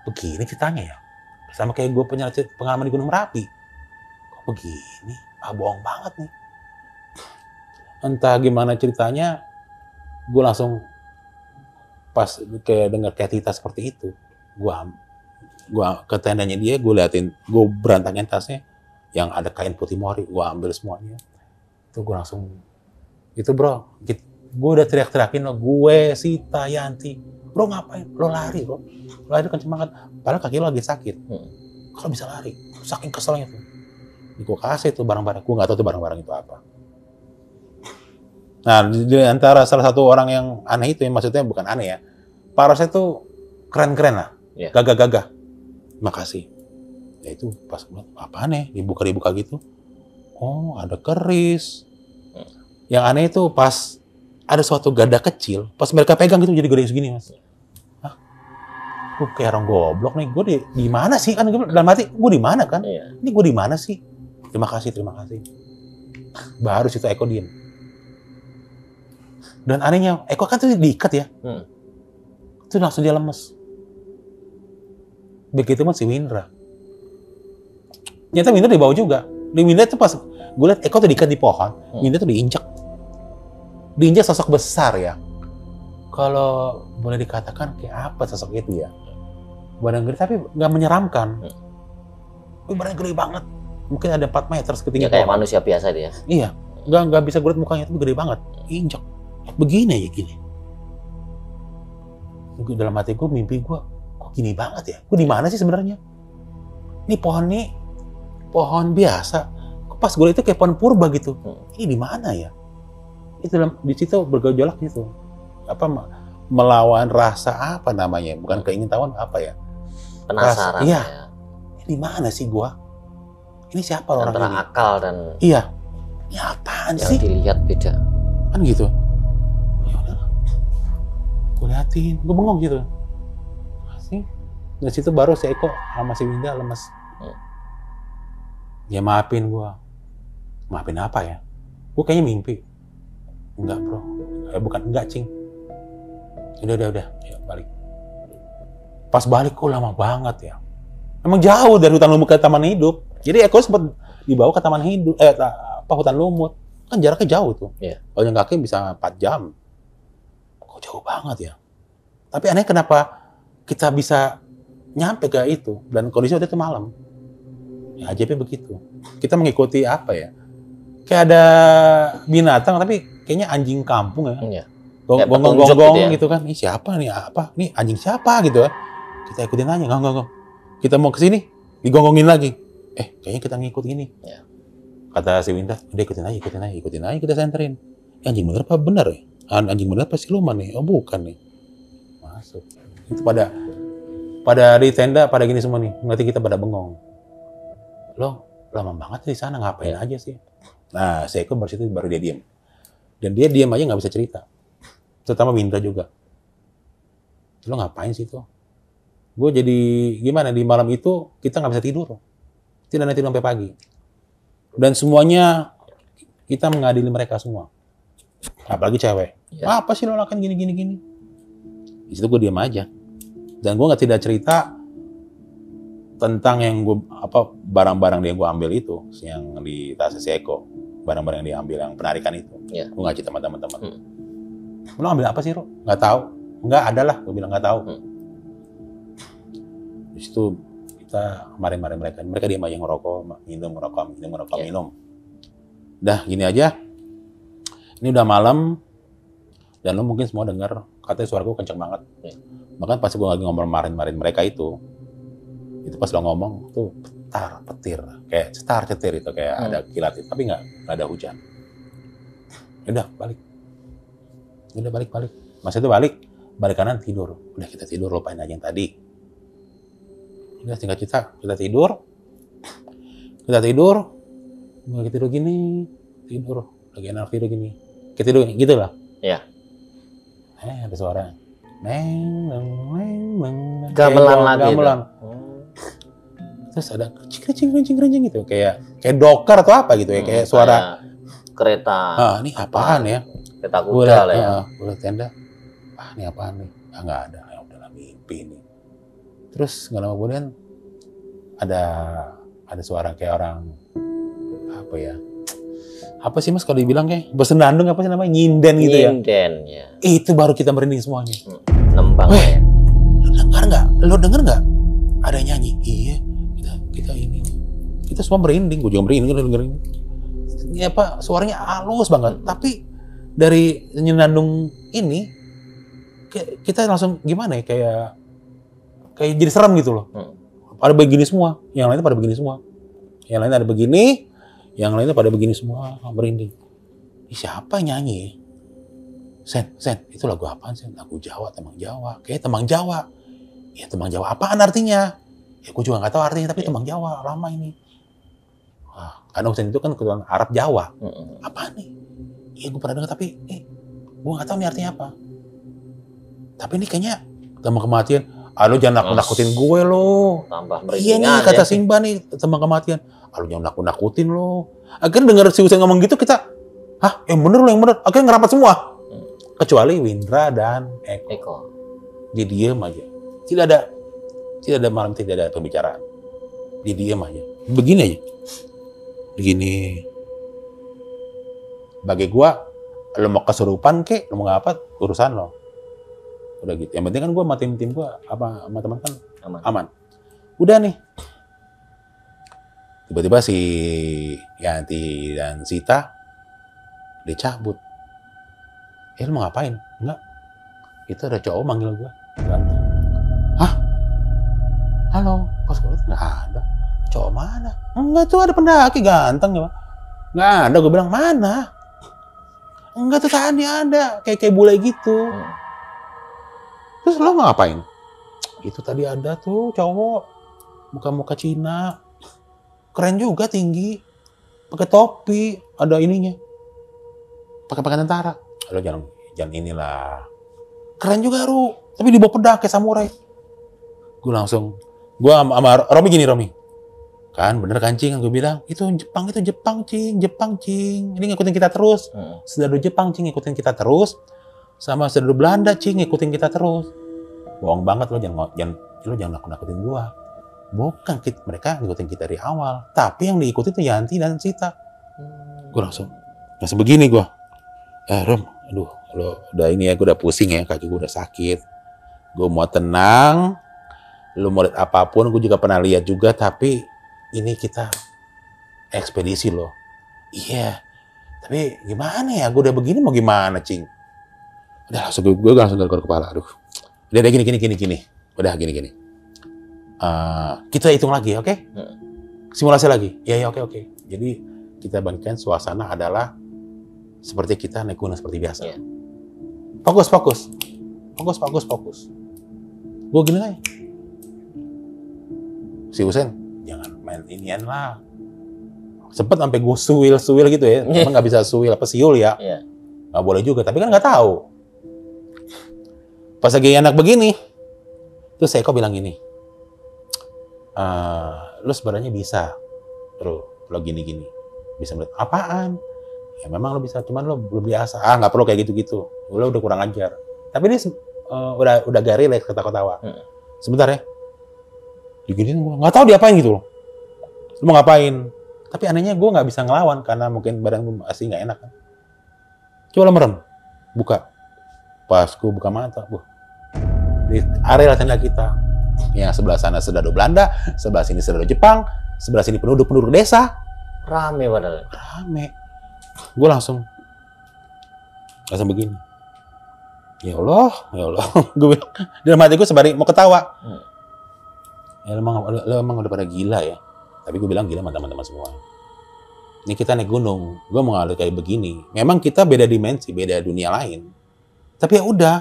Kok begini ceritanya ya? Sama kayak gue punya pengalaman di Gunung Merapi. Kok begini? Bohong banget nih. Entah gimana ceritanya, gue langsung pas kayak dengar kayak cerita seperti itu, gue ke tendanya dia, gue liatin, gue berantakin tasnya yang ada kain putih mori, gue ambil semuanya. Itu gue langsung, itu bro, gue udah teriak-teriakin lo, gue Sita Yanti, bro ngapain? Lo lari bro, lo lari kenceng banget, padahal kaki lo lagi sakit. Kalau bisa lari, saking keselnya tuh. Gue kasih tuh barang-barang, gue nggak tahu tuh barang-barang itu apa. Nah, di antara salah satu orang yang aneh itu, yang maksudnya bukan aneh ya, parasnya tuh keren-keren lah, gagah-gagah. Makasih. Ya itu pas apa aneh, dibuka gitu. Oh, ada keris. Yang aneh itu pas ada suatu gada kecil, pas mereka pegang gitu jadi gede segini mas. Hah? Gue kayak orang goblok nih, gue di mana sih? Kan dalam hati, gue di mana kan? Ini gue di mana sih? Terima kasih. Baru situ Eko diem. Dan anehnya, Eko kan tuh diikat ya. Itu langsung dia lemes. Begitu pun si Windra. Ternyata Windra dibawa juga. Di Windra tuh pas gue liat Eko tuh diikat di pohon, Windra tuh diinjak. Diinjak sosok besar ya. Kalau boleh dikatakan kayak apa sosok itu ya? Badan gede tapi nggak menyeramkan. Badan gede banget. Mungkin ada 4 meter seketinggi kayak manusia biasa dia. Iya. Nggak bisa gue liat mukanya, tapi gede banget. Injak. Begini aja gini. Dalam hati gue, mimpi gue, kok gini banget ya? Gue di mana sih sebenarnya? Ini pohon biasa. Kok pas gue itu kayak pohon purba gitu. Ini di mana ya? Itu di situ bergejolak gitu. Apa melawan rasa apa namanya? Bukan keingintahuan apa ya? Penasaran. Iya. Ini di mana sih gue? Ini siapa orang ini? Antara akal dan iya. Ini apaan yang sih? dilihat beda. Kan gitu. Gue liatin, gue bengong gitu. Masih. Dari situ baru si Eko sama si Winda lemes. Ya maafin gue. Maafin apa ya? Gue kayaknya mimpi. Enggak bro. Bukan enggak cing. Udah. Ya balik. Pas balik kok lama banget ya. Emang jauh dari hutan lumut ke taman hidup. Jadi Eko sempat dibawa ke taman hidup. Hutan lumut. Kan jaraknya jauh tuh. Kalau yang kaki bisa 4 jam. Jauh banget ya. Tapi aneh kenapa kita bisa nyampe ke itu dan kondisi waktu itu malam. Ya ajaibnya begitu. Kita mengikuti apa ya? Kayak ada binatang tapi kayaknya anjing kampung ya. Gonggong-gonggong gitu kan. Ini siapa nih? Apa? Ini anjing siapa gitu ya. Kita ikutin aja. Enggak. Kita mau ke sini, digonggongin lagi. Kayaknya kita ngikut ini. Kata si Winda, udah ikutin aja kita senterin. Anjing bener apa bener ya? Anjing bener pasti siluman nih. Oh bukan nih. Masuk. Itu pada di tenda pada gini semua nih. Ngerti kita pada bengong. Loh, lama banget di sana ngapain aja sih? Nah, si Eko baru dia diam. Dan dia diam aja nggak bisa cerita. Terutama Winda juga. Lo ngapain sih tuh? Gue jadi gimana di malam itu kita nggak bisa tidur. Tidak tidur sampai pagi. Dan semuanya kita mengadili mereka semua. Apalagi cewek. Apa sih lo lakukan gini. Di situ gue diam aja. Dan gue tidak cerita tentang yang barang-barang yang gue ambil itu, yang di tas si Eko, barang-barang yang diambil yang penarikan itu. Gue nggak cerita sama teman-teman. Lo ambil apa sih, Ro? Nggak tahu. Nggak ada lah, gue bilang nggak tahu. Di situ kita marahin mereka. Mereka diam aja ngerokok, minum. Dah gini aja. Ini udah malam, dan lo mungkin semua dengar katanya suara gue kenceng banget. Bahkan pas gue lagi ngomong marahin mereka itu pas lo ngomong tuh cetar, petir, kayak cetar cetir itu kayak ada kilat itu, tapi nggak ada hujan. Udah balik, Mas itu balik kanan tidur. Udah kita tidur, lupain aja yang tadi. Udah singkat cerita, kita tidur gini, lagi enak tidur gini, kita tidur gitu lah. Iya. Ada suara, Gamelan lagi. Terus ada kencing gitu, kayak doker atau apa gitu ya, kayak suara kereta. Ini apaan ya? Kereta kuda lah ya. Boleh tenda. Ini apaan nih? Nggak ada. Ya udahlah, mimpi nih. Terus nggak lama kemudian ada suara kayak orang apa ya? Apa sih Mas kalau dibilang kayak bersenandung apa sih namanya? Nyinden gitu ya? Nyinden ya. Itu baru kita merinding semuanya. Nembang ya. Lo denger nggak? Ada nyanyi. Iya. Kita ini. Kita semua merinding. Gue juga merinding denger ini. Ini apa? Suaranya halus banget. Tapi dari nyenandung ini kita langsung gimana ya? Kayak jadi serem gitu loh. Pada begini semua. Yang lainnya pada begini semua. Yang lainnya ada begini. Yang lainnya pada begini semua, merinding. Siapa nyanyi? Sen, itu lagu apaan Sen? Lagu Jawa, Temang Jawa. Kayak Temang Jawa. Ya Temang Jawa apaan artinya? Ya gue juga nggak tahu artinya, tapi Temang Jawa lama ini. Wah, karena Sen itu kan keturunan Arab Jawa. Apaan nih? Iya gue pernah dengar tapi gue nggak tahu nih artinya apa. Tapi ini kayaknya Temang Kematian. Lo jangan nakut-nakutin gue lo. Tambah merinding. Iya nih kata Simba nih Temang Kematian. Lo jangan nakut-nakutin lo. Akhirnya denger si Husein ngomong gitu kita, yang bener lo yang bener. Akhirnya ngerapat semua. Kecuali Windra dan Eko. Dia diem aja. Tidak ada malam, tidak ada pembicaraan. Dia diem aja. Begini aja. Begini. Bagi gua, lo mau kesurupan kek, lo mau apa, urusan lo. Udah gitu. Yang penting kan gua sama tim gua, sama teman kan aman. Udah nih. Tiba-tiba si Yanti dan Sita dicabut. Lu mau ngapain? Enggak. Itu ada cowok manggil gue. Ganteng. Hah? Halo? Pas gue liat, nggak ada. Cowok mana? Enggak, tuh ada pendaki ganteng ya. Nggak ada. Gue bilang, mana? Enggak, tuh tadi ada. Kayak bule gitu. Terus lo ngapain? Itu tadi ada tuh cowok. Muka-muka Cina. Keren juga, tinggi, pakai topi, ada ininya, pakai pakaian tentara. Lo jangan inilah, keren juga Ru, tapi dibawa pedang kayak samurai. Gue sama Romi gini, kan bener kan Cing, gue bilang itu Jepang Cing, ini ngikutin kita terus, serdadu Jepang Cing ngikutin kita terus, sama serdadu Belanda Cing ngikutin kita terus. Bohong banget lo, jangan nakut-nakutin gue. Bukan, mereka ngikutin kita dari awal. Tapi yang diikuti itu Yanti dan Sita. Gue langsung begini gue. Rom, aduh, lo udah ini ya, gue udah pusing ya, kaki gue udah sakit. Gue mau tenang, lo mau lihat apapun, gue juga pernah lihat juga, tapi ini kita ekspedisi loh. Iya, tapi gimana ya, gue udah begini mau gimana, Cing? Udah langsung gue langsung garuk kepala, aduh. Udah gini. Udah gini. Kita hitung lagi, oke? Simulasi lagi. Ya, oke. Jadi kita bandingkan suasana adalah seperti kita naik gunung seperti biasa. Yeah. Fokus. Gue gini aja. Si Husein, jangan main inian lah. Sempet sampai gue suwil gitu ya. Emang nggak bisa siul ya? Yeah. Nggak boleh juga, tapi kan nggak tahu. Pas lagi anak begini, terus Eko bilang gini. Lo sebenarnya bisa, lo gini bisa melihat apaan? Ya memang lo bisa, cuman lo belum biasa. Nggak perlu kayak gitu. Lo udah kurang ajar. Tapi dia udah gak relax ketawa-tawa. Sebentar ya. Diginiin gue, nggak tahu diapain gitu loh. Lo mau ngapain? Tapi anehnya gue nggak bisa ngelawan karena mungkin badan gue masih nggak enak kan. Coba lo merem, buka. Pas gue buka mata, di area tenda kita. Yang sebelah sana serdadu Belanda, sebelah sini serdadu Jepang, sebelah sini penduduk desa. Rame padahal. Rame. Gue langsung begini. Ya Allah. Gue dalam hati gue sebari mau ketawa. Ya lo emang udah pada gila ya. Tapi gue bilang gila sama teman-teman semua. Ini kita naik gunung, gue mau ngalih kayak begini. Memang kita beda dimensi, beda dunia lain. Tapi ya udah,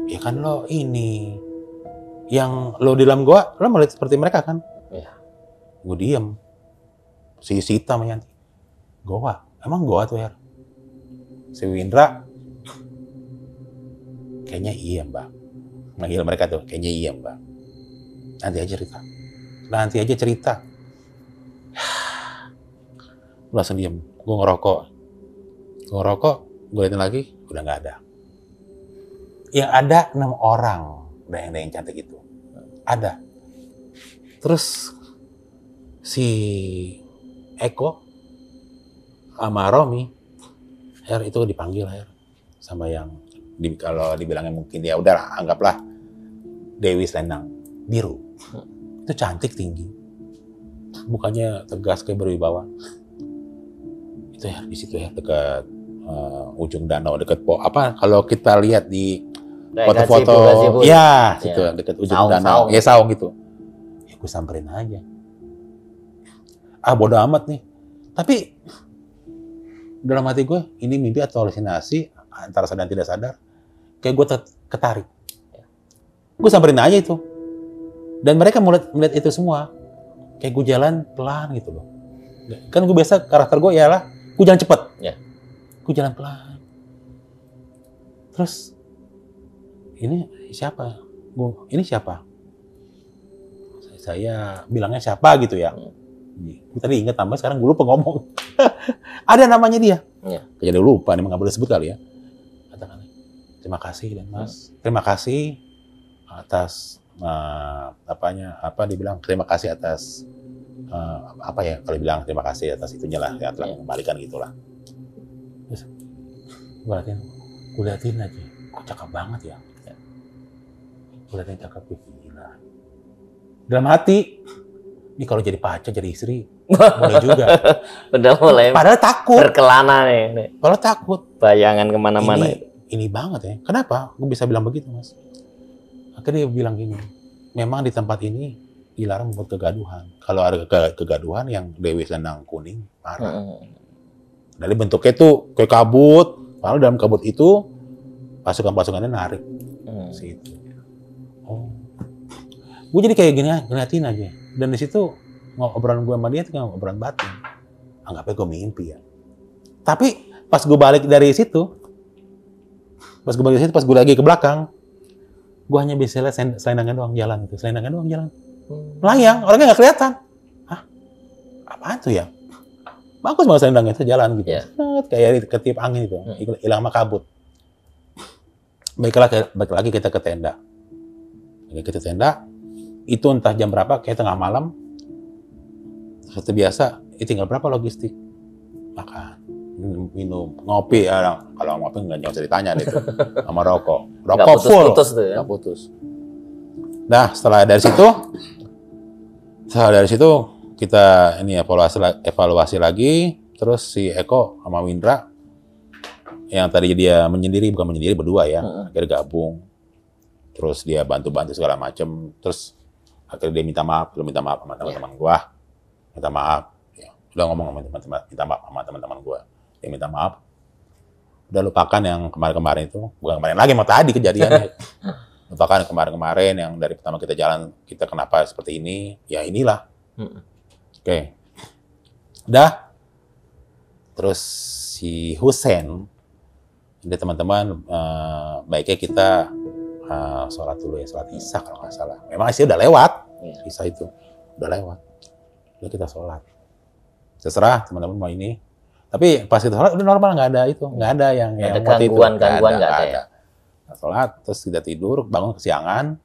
ya kan lo ini, yang lo di dalam gua, lo melihat seperti mereka kan? Iya. Gue diem, si Sita sama Yanti, goa, emang goa tuh ya? Si Windra, kayaknya iya mbak. Manggil mereka tuh, kayaknya iya mbak. Nanti aja cerita. Gue langsung diem, gue ngerokok, gue liatin lagi, udah nggak ada. Yang ada 6 orang, udah yang cantik itu, ada. Terus si Eko sama Romi, itu dipanggil sama yang kalau dibilangnya mungkin ya udahlah, anggaplah Dewi Selendang biru. Itu cantik, tinggi, mukanya tegas kayak berwibawa. Itu ya di situ ya dekat ujung danau, dekat kalau kita lihat di foto-foto ya situ dekat ujung danau, ya saung gitu. Ya gue samperin aja. Bodo amat nih. Tapi dalam hati gue ini mimpi atau halusinasi antara sadar dan tidak sadar. Kayak gue ketarik. Gue samperin aja itu. Dan mereka melihat itu semua. Kayak gue jalan pelan gitu loh. Kan gue biasa karakter gue ialah gue jalan cepet. Ya. Gue jalan pelan. Terus ini siapa? Ini siapa? Saya bilangnya siapa gitu ya. Gue tadi ingat tambah, sekarang gue lupa ngomong. Ada namanya dia. Ya. Jadi lupa, nih nggak boleh sebut kali ya. Katakan, terima kasih dan Mas. Terima kasih atas dibilang terima kasih atas kalau bilang terima kasih atas itunya lah, ya telah mengembalikan gitulah. Terus gue liatin aja, kok cakep banget ya. Gue liatin cakep, gila. Dalam hati, ini kalau jadi pacar, jadi istri, boleh juga. Udah mulai. Padahal takut. Berkelana nih. Padahal takut. Bayangan kemana-mana. Ini banget ya. Kenapa? Gue bisa bilang begitu, Mas. Akhirnya dia bilang gini, memang di tempat ini dilarang membuat kegaduhan. Kalau ada kegaduhan yang Dewi Selendang kuning, marah. Dari bentuknya tuh kayak kabut. Padahal dalam kabut itu, pasukan-pasukannya narik. Situ. Gue jadi kayak gini, ngeliatin aja. Dan di situ obrolan gue sama dia itu obrolan batin. Anggapnya gue mimpi ya. Tapi pas gue balik dari situ, pas gue lagi ke belakang, gue hanya bisa lihat selendangnya doang jalan itu, selendangnya doang jalan. Melayang, orangnya nggak kelihatan. Hah? Apaan tuh ya? Bagus banget selendangnya itu jalan gitu. Yeah. Kayak ketiup angin itu, hilang sama kabut. Baik lagi kita ke tenda. Kita tenda, itu entah jam berapa, kayak tengah malam. Seperti biasa, tinggal berapa logistik? Makan, minum, ngopi. Kalau ngopi nggak usah ditanya deh itu. Sama rokok. Rokok full. Nggak putus. Nah, setelah dari situ kita ini evaluasi lagi. Terus si Eko sama Windra, yang tadi dia bukan menyendiri, berdua ya. Akhirnya gabung. Terus dia bantu-bantu segala macem. Terus akhirnya dia minta maaf sama teman-teman gua. Minta maaf. Ya, udah ngomong minta maaf sama teman-teman gua. Dia minta maaf. Udah lupakan yang kemarin-kemarin itu. Bukan kemarin lagi, mau tadi kejadiannya. Lupakan kemarin-kemarin yang dari pertama kita jalan, kita kenapa seperti ini. Ya inilah. Oke. Udah. Terus si Husen, dia teman-teman, baiknya kita sholat dulu ya, sholat Isya kalau nggak salah. Memang Isya udah lewat, Isya itu udah lewat. Udah kita sholat. Terserah teman-teman mau ini. Tapi pas kita sholat udah normal, nggak ada itu, nggak ada yang gangguan nggak ada. Ya? Sholat, terus kita tidur, bangun kesiangan.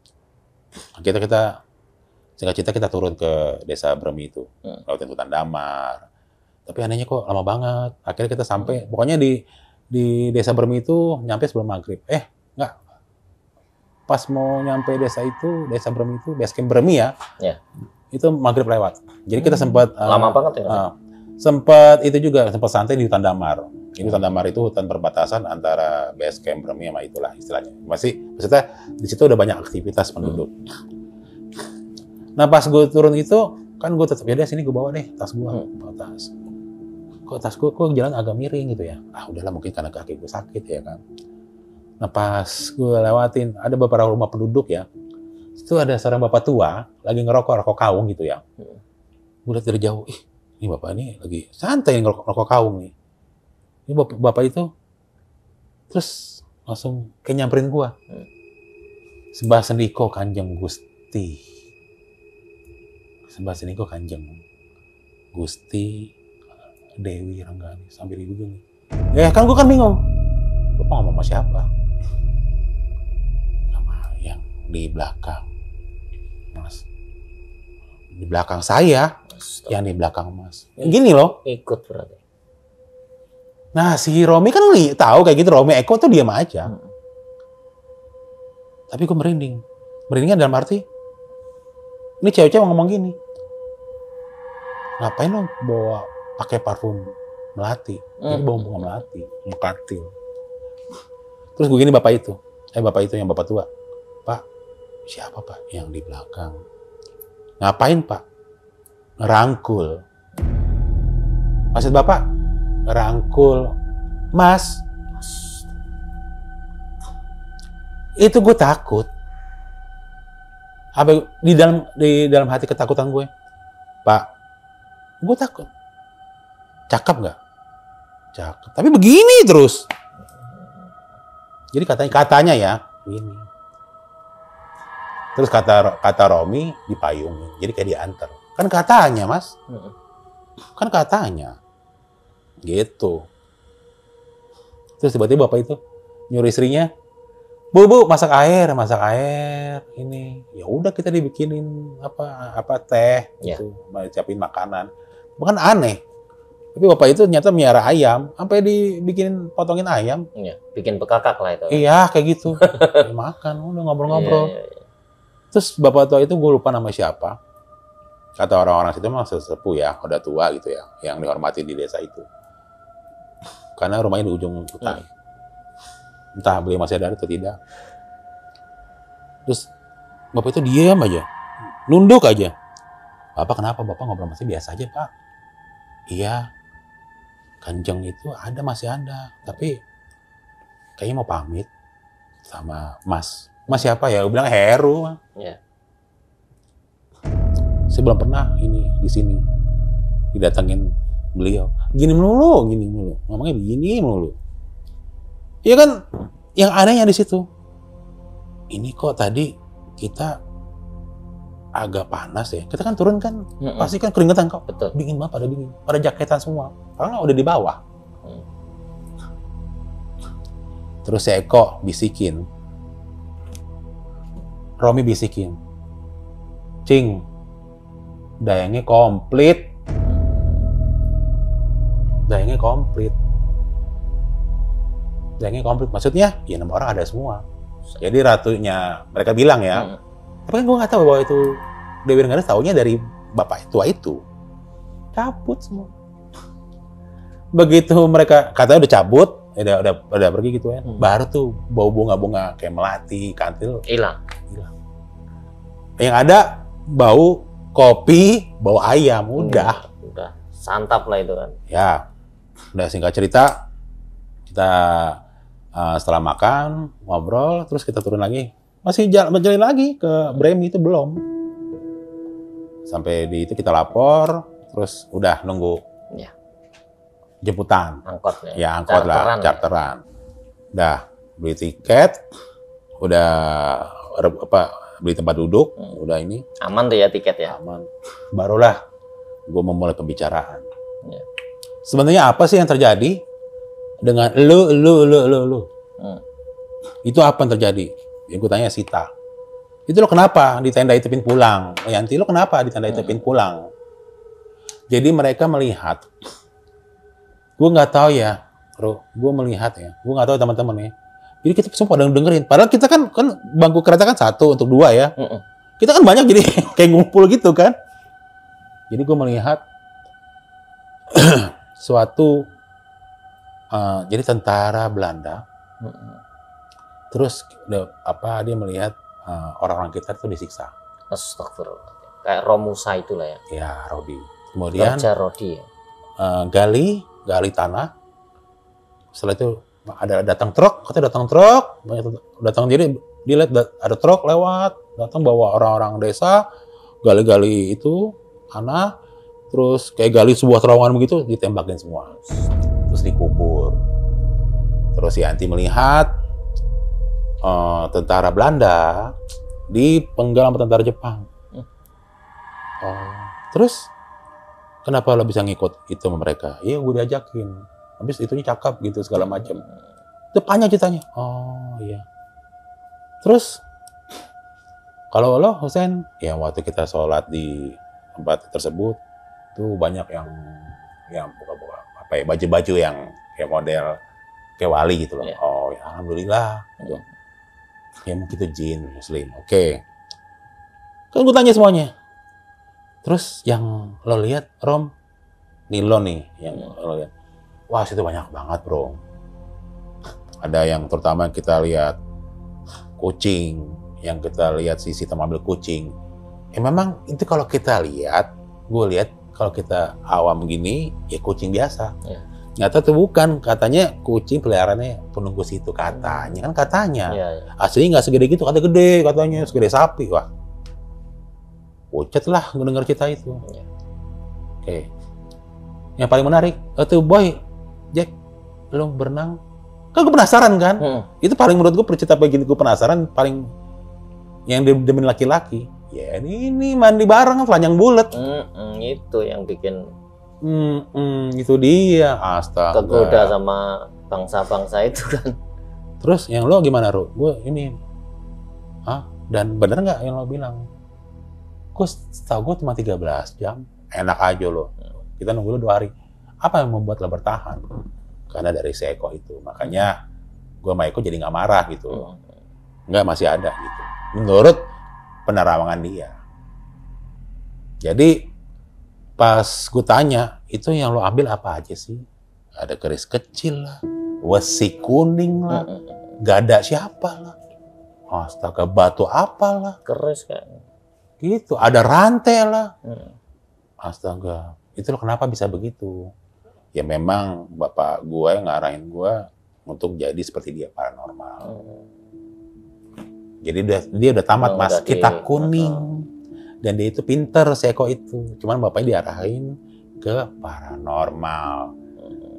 Singkat cerita kita turun ke desa Bremi itu, lewatin hutan Damar. Tapi anehnya kok lama banget. Akhirnya kita sampai, pokoknya di desa Bremi itu nyampe sebelum maghrib. Nggak. Pas mau nyampe desa Bremi itu, base camp Bremi ya. Itu maghrib lewat. Jadi kita sempat lama banget ya. Sempat santai di hutan Damar. Ini hutan Damar itu hutan perbatasan antara base camp Bremi sama itulah istilahnya. Maksudnya di situ udah banyak aktivitas penduduk. Nah pas gue turun itu, Kan gue tetap ya deh sini gue bawa deh tas gue, bawa tas. Kok tas gue kok jalan agak miring gitu ya? Ah udahlah mungkin karena kaki gue sakit ya kan. Nah pas gue lewatin ada beberapa rumah penduduk ya, itu ada seorang bapak tua lagi ngerokok kaung gitu ya. Gue lihat dari jauh, ini bapak ini lagi santai ngerokok kaung nih. Ini bapak itu terus langsung kayak nyamperin gue. Sembah sendiko Kanjeng Gusti. Sembah sendiko Kanjeng Gusti Dewi Ranggani sambil ibu gini. Ya kan gue kan bingung. Bapak ngomong sama siapa? Sama yang di belakang. Mas. Di belakang saya, yang di belakang Mas. Gini loh. Ikut berarti. Nah si Romi kan tahu kayak gitu. Romi Eko tuh diam aja. Tapi gue merinding. Merindingnya dalam arti, ini cewek-cewek ngomong gini. Ngapain lo bawa pakai parfum melati? Jadi bawa bunga melati, mekatil. Terus gue gini bapak itu yang bapak tua. Pak, siapa Pak yang di belakang? Ngapain Pak? Ngerangkul. Maksud bapak? Ngerangkul Mas. Itu gue takut. Apa di dalam hati ketakutan gue, Pak, gue takut. Cakep nggak? Cakep. Tapi begini terus. Jadi katanya ya, begini. Terus kata Romi dipayungin. Jadi kayak diantar. Kan katanya Mas. Kan katanya. Gitu. Terus tiba-tiba bapak itu nyuruh istrinya, Bu, masak air ini. Ya udah kita dibikinin apa teh gitu, siapin makanan. Bukan aneh. Tapi bapak itu ternyata miara ayam, sampai dibikinin potongin ayam. Iya, bikin bekakak lah itu. Iya, kayak gitu. Makan, udah ngobrol-ngobrol. Iya. Terus bapak tua itu gue lupa nama siapa. Kata orang-orang situ memang sesepuh ya, udah tua gitu ya, yang dihormati di desa itu. Karena rumahnya di ujung hutan. Entah beliau masih ada atau tidak. Terus bapak itu diam aja, nunduk aja. Bapak kenapa? Bapak ngobrol masih biasa aja Pak. Iya, Kanjeng itu masih ada, tapi kayaknya mau pamit sama Mas. Mas siapa ya? Gue bilang Heru. Iya. Saya belum pernah di sini didatengin beliau. Gini melulu. Ngomongnya begini melulu. Iya kan, yang anehnya di situ. Ini kok tadi kita agak panas ya. Kita kan turun kan, pasti kan keringetan kok. Betul. Dingin banget, pada dingin. Pada jaketan semua. Karena udah di bawah. Terus si Eko bisikin. Romi bisikin. Cing, dayangnya komplit. Dayangnya komplit. Maksudnya, ya 6 orang ada semua. Jadi ratunya, mereka bilang ya. Tapi kan gue nggak tahu bahwa itu Dewi Rengganis, taunya dari bapak tua itu. Cabut semua. Begitu mereka katanya udah cabut, udah pergi gitu ya. Baru tuh bau bunga-bunga kayak melati, kantil. Hilang. Yang ada bau kopi, bau ayam, udah. Udah santap lah itu kan. Ya, udah singkat cerita, kita setelah makan, ngobrol, terus kita turun lagi. Masih jalan lagi ke Bremi itu belum. Sampai di itu kita lapor, terus udah nunggu jemputan. Angkotnya. Ya angkot lah, charteran. Udah beli tiket, udah beli tempat duduk, udah ini. Aman tuh ya tiket ya? Aman. Barulah gue memulai pembicaraan. Ya. Sebenarnya apa sih yang terjadi dengan lu? Itu apa yang terjadi? Yang gue tanya Sita. Itu lo kenapa di tenda Itepin pulang? Yanti lo kenapa di tenda Itepin pulang? Jadi mereka melihat, gue nggak tahu ya, bro, gue melihat ya, gue nggak tahu teman-teman ya. Jadi kita semua pada dengerin. Padahal kita kan bangku kereta kan 1 untuk 2 ya. Kita kan banyak jadi kayak ngumpul gitu kan. Jadi gue melihat suatu jadi tentara Belanda. Terus dia melihat orang-orang kita tuh disiksa. Astagfirullah. Kayak Romusa itulah ya. Ya, Rodi. Kemudian Raja Rodi ya. gali tanah. Setelah itu ada datang truk, katanya datang jadi dia lihat ada truk lewat, datang bawa orang-orang desa, gali-gali itu tanah, terus kayak gali sebuah terowongan begitu, ditembakin semua, terus dikubur. Terus si Yanti melihat tentara Belanda dipenggal sama tentara Jepang. Terus kenapa lo bisa ngikut itu sama mereka? Iya, gue diajakin. Habis itunya cakep gitu segala macam. Itu panjang ceritanya. Oh iya. Terus kalau lo Husein, ya waktu kita sholat di tempat tersebut tuh banyak yang buka-buka apa ya, baju-baju yang kayak model kayak wali gitu loh. Yeah. Oh ya alhamdulillah. Gitu. Ya mungkin itu jin muslim. Oke. Kan gue tanya semuanya. Terus yang lo lihat Rom, nilon nih yang lo lihat. Wah, situ banyak banget, bro. Ada yang terutama kita lihat kucing, yang kita lihat sisi ambil kucing. Memang itu kalau kita lihat, gue lihat kalau kita awam gini, ya kucing biasa. Ya. Nyata tuh bukan, katanya kucing peliharaannya penunggu situ katanya, kan katanya. Ya. Aslinya nggak segede gitu, katanya segede sapi, wah. Pucet lah ngedenger cerita itu. Ya. Oke. Yang paling menarik, tuh boy, Jack, lo berenang? Kan gue penasaran kan? Itu paling menurut gue cerita begini gue penasaran paling yang demen laki-laki. Ya ini mandi bareng telanjang bulat. Itu yang bikin. Itu dia. Astaga. Kegoda sama bangsa-bangsa itu kan. Terus yang lo gimana, Ru? Gue ini. Dan bener nggak yang lo bilang? Gue setahu gue cuma 13 jam. Enak aja lo. Kita nunggu lo 2 hari. Apa yang membuat lo bertahan? Karena dari si Eko itu. Makanya gue sama Eko jadi nggak marah gitu. Nggak, masih ada gitu. Menurut penerawangan dia. Jadi pas gue tanya, itu yang lo ambil apa aja sih? Ada keris kecil lah, wesi kuning lah, gada siapa lah, astaga batu apalah, keris kayak gitu, ada rantai lah, astaga. Itu lo kenapa bisa begitu? Ya memang bapak gue yang ngarahin gue untuk jadi seperti dia paranormal. Jadi dia udah tamat mas, kitab kuning. Dan dia itu pinter, si Eko itu. Cuman bapaknya diarahin ke paranormal.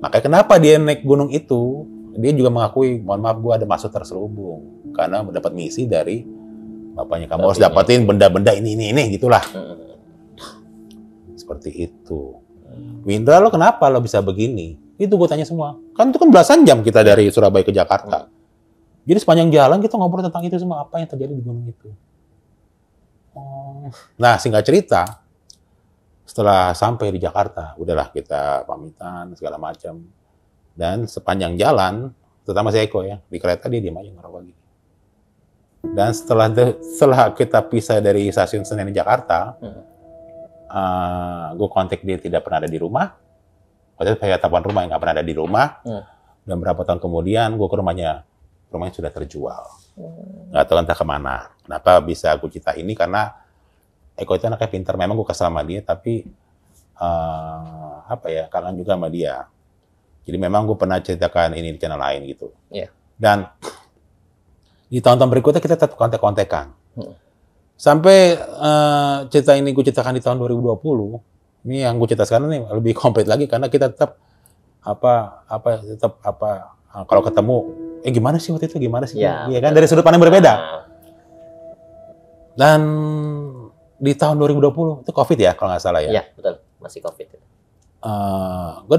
Makanya kenapa dia naik gunung itu, dia juga mengakui, mohon maaf gue ada maksud terselubung. Karena mendapat misi dari bapaknya. Kamu harus dapatin benda-benda ini, gitulah. Seperti itu. Windra, lo kenapa lo bisa begini? Itu gue tanya semua. Kan itu kan belasan jam kita dari Surabaya ke Jakarta. Jadi sepanjang jalan kita ngobrol tentang itu semua, apa yang terjadi di gunung itu. Nah, singkat cerita, setelah sampai di Jakarta, udahlah kita pamitan segala macam. Dan sepanjang jalan, terutama si Eko ya, di kereta dia diam aja ngerokok gini. Dan setelah kita pisah dari stasiun Senen di Jakarta, gue kontak dia tidak pernah ada di rumah. Waktu itu kayak tapan rumah yang nggak pernah ada di rumah. Dan berapa tahun kemudian gue ke rumahnya sudah terjual. Nggak tahu entah kemana. Kenapa bisa aku cerita ini? Karena Eko itu anaknya pintar. Memang gue kesal sama dia, tapi kangen juga sama dia. Jadi memang gue pernah ceritakan ini di channel lain gitu. Yeah. Dan di tahun-tahun berikutnya kita tetap kontek-kontekan. Sampai cerita ini gue ceritakan di tahun 2020. Ini yang gue cerita sekarang nih lebih komplit lagi karena kita tetap kalau ketemu gimana sih waktu itu, gimana sih? Iya kan, dari sudut pandang berbeda. Dan di tahun 2020 itu COVID ya kalau nggak salah ya. Iya, betul. Masih COVID. Gue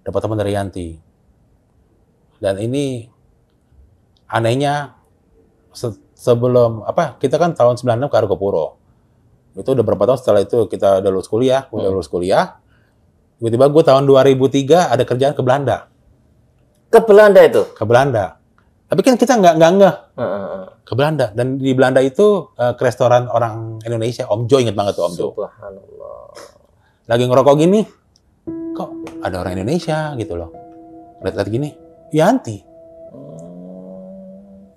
dapat teman dari Yanti. Dan ini anehnya sebelum kita kan tahun 96 ke Argopuro. Itu udah berapa tahun setelah itu kita udah lulus kuliah, Tiba-tiba gue tahun 2003 ada kerjaan ke Belanda. Ke Belanda itu? Ke Belanda. Tapi kan kita nggak ngeh. Ke Belanda. Dan di Belanda itu ke restoran orang Indonesia. Om Jo, inget banget tuh Om Jo. Subhanallah. Lagi ngerokok gini, kok ada orang Indonesia gitu loh. Lihat-lihat gini, Yanti.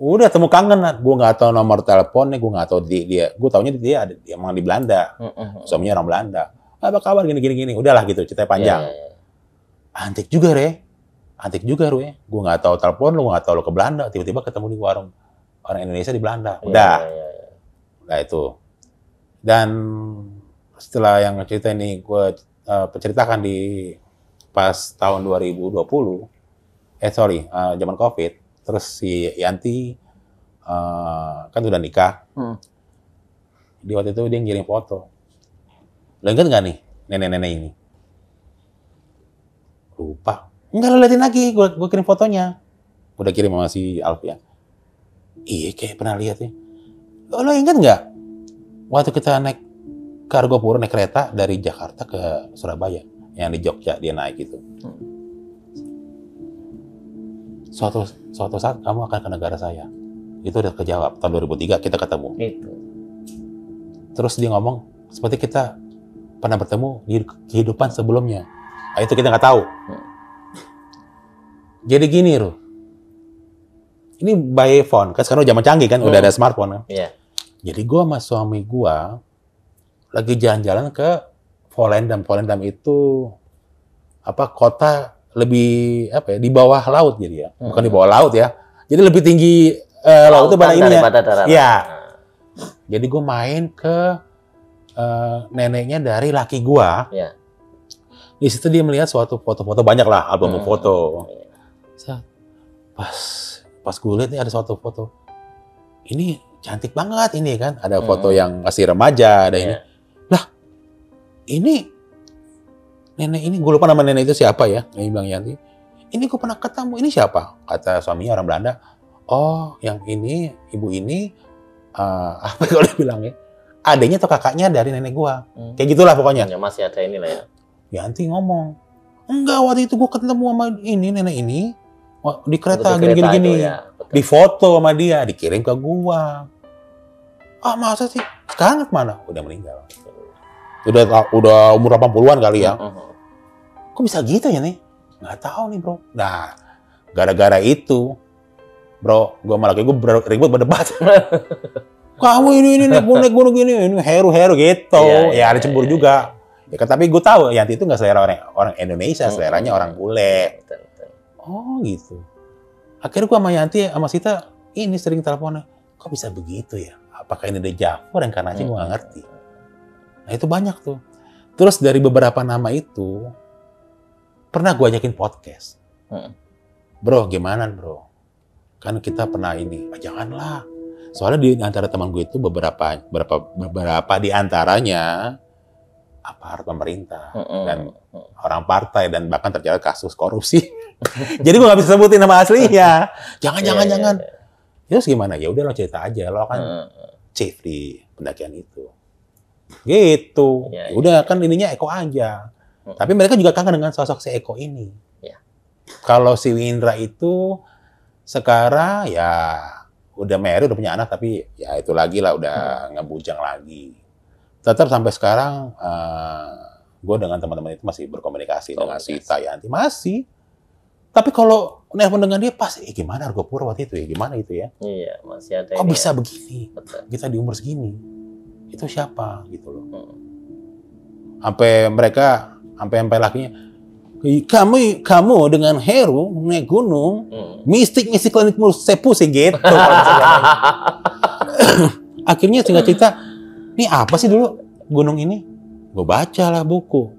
Udah temu kangen, gue nggak tahu nomor teleponnya, gue nggak tahu dia. Gue taunya dia ada emang di Belanda, suaminya orang Belanda. Apa kabar gini. Udahlah gitu, ceritanya panjang. Antik juga Rue. Gue nggak tahu telepon, lu nggak tahu lu ke Belanda, tiba-tiba ketemu di warung orang Indonesia di Belanda. Udah, nah itu. Dan setelah yang cerita ini gue ceritakan di pas tahun 2020, zaman COVID. Terus si Yanti kan udah nikah. Di waktu itu dia ngirim foto. Lo inget nggak nih nenek-nenek ini? Lupa. Enggak, lo liatin lagi. Gue kirim fotonya. Udah kirim sama si Alfian. Iya, kayak pernah lihat ya. Lo inget nggak? Waktu kita naik ke Argopuro, naik kereta dari Jakarta ke Surabaya. Yang di Jogja dia naik itu. Suatu saat kamu akan ke negara saya. Itu udah kejawab. Tahun 2003 kita ketemu. Itu. Terus dia ngomong, seperti kita pernah bertemu di kehidupan sebelumnya. Nah, itu kita nggak tahu. Jadi gini, Ru. Ini by phone. Kan sekarang zaman canggih kan, udah ada smartphone kan. Yeah. Jadi gue sama suami gue lagi jalan-jalan ke Volendam. Volendam itu kota lebih di bawah laut jadi ya, bukan di bawah laut ya. Jadi lebih tinggi laut itu pada ini ya. Iya. Jadi gue main ke neneknya dari laki gue. Yeah. Di situ dia melihat suatu foto-foto, banyak lah album foto. Pas gue lihat nih ada suatu foto. Ini cantik banget ini kan. Ada foto yang masih remaja, ada ini. Lah, ini nenek ini, gue lupa nama nenek itu siapa ya, yang Bang Yanti. Ini gue pernah ketemu, ini siapa? Kata suaminya orang Belanda. Oh, yang ini, ibu ini, apa kalau dia bilang ya? Adanya atau kakaknya dari nenek gue. Kayak gitulah pokoknya. Ya, masih ada inilah ya. Yanti ngomong, enggak, waktu itu gue ketemu sama ini, nenek ini, di kereta gini-gini. Ya, di foto sama dia, dikirim ke gue. Ah, masa sih? Sekarang mana? Udah meninggal. Udah umur 80-an kali ya. Kok bisa gitu ya nih? Nggak tahu nih, Bro. Nah, gara-gara itu, Bro, gue malah kayak gue ribut berdebat. Kamu ini naik gunung gini, ini heru gitu. Ya ada cemburu juga. Ya, tapi gue tahu Yanti itu nggak selera orang Indonesia, seleranya orang bule. Oh gitu. Akhirnya gue sama Yanti sama Sita ini sering teleponnya. Kok bisa begitu ya? Apakah ini deja vu, reinkarnasi? Gue nggak ngerti. Nah itu banyak tuh. Terus dari beberapa nama itu, pernah gue ajakin podcast. Bro, gimana bro? Kan kita pernah ini. Janganlah. Soalnya di antara teman gue itu beberapa di antaranya aparat pemerintah dan orang partai dan bahkan terjadi kasus korupsi. Jadi gue nggak bisa sebutin nama aslinya. Jangan. Terus gimana? Ya udah lo cerita aja. Lo kan chief di pendakian itu. Gitu. Udah kan ininya Eko aja. Tapi mereka juga kangen dengan sosok si Eko ini. Kalau si Windra itu sekarang ya udah married, udah punya anak, tapi ya itu lagi lah udah ngebujang lagi. Tetap sampai sekarang gue dengan teman-teman itu masih berkomunikasi dengan si Yanti masih. Tapi kalau nelpon dengan dia pas, gimana Argopuro waktu itu ya, gimana itu ya? Iya, masih ada. Kok bisa begini? Betul. Kita di umur segini. Itu siapa gitu loh. Sampai lakinya, kamu dengan Heru naik gunung, mistik klinik saya pusing gitu. Akhirnya singkat cerita, ini apa sih dulu gunung ini? Gue baca lah buku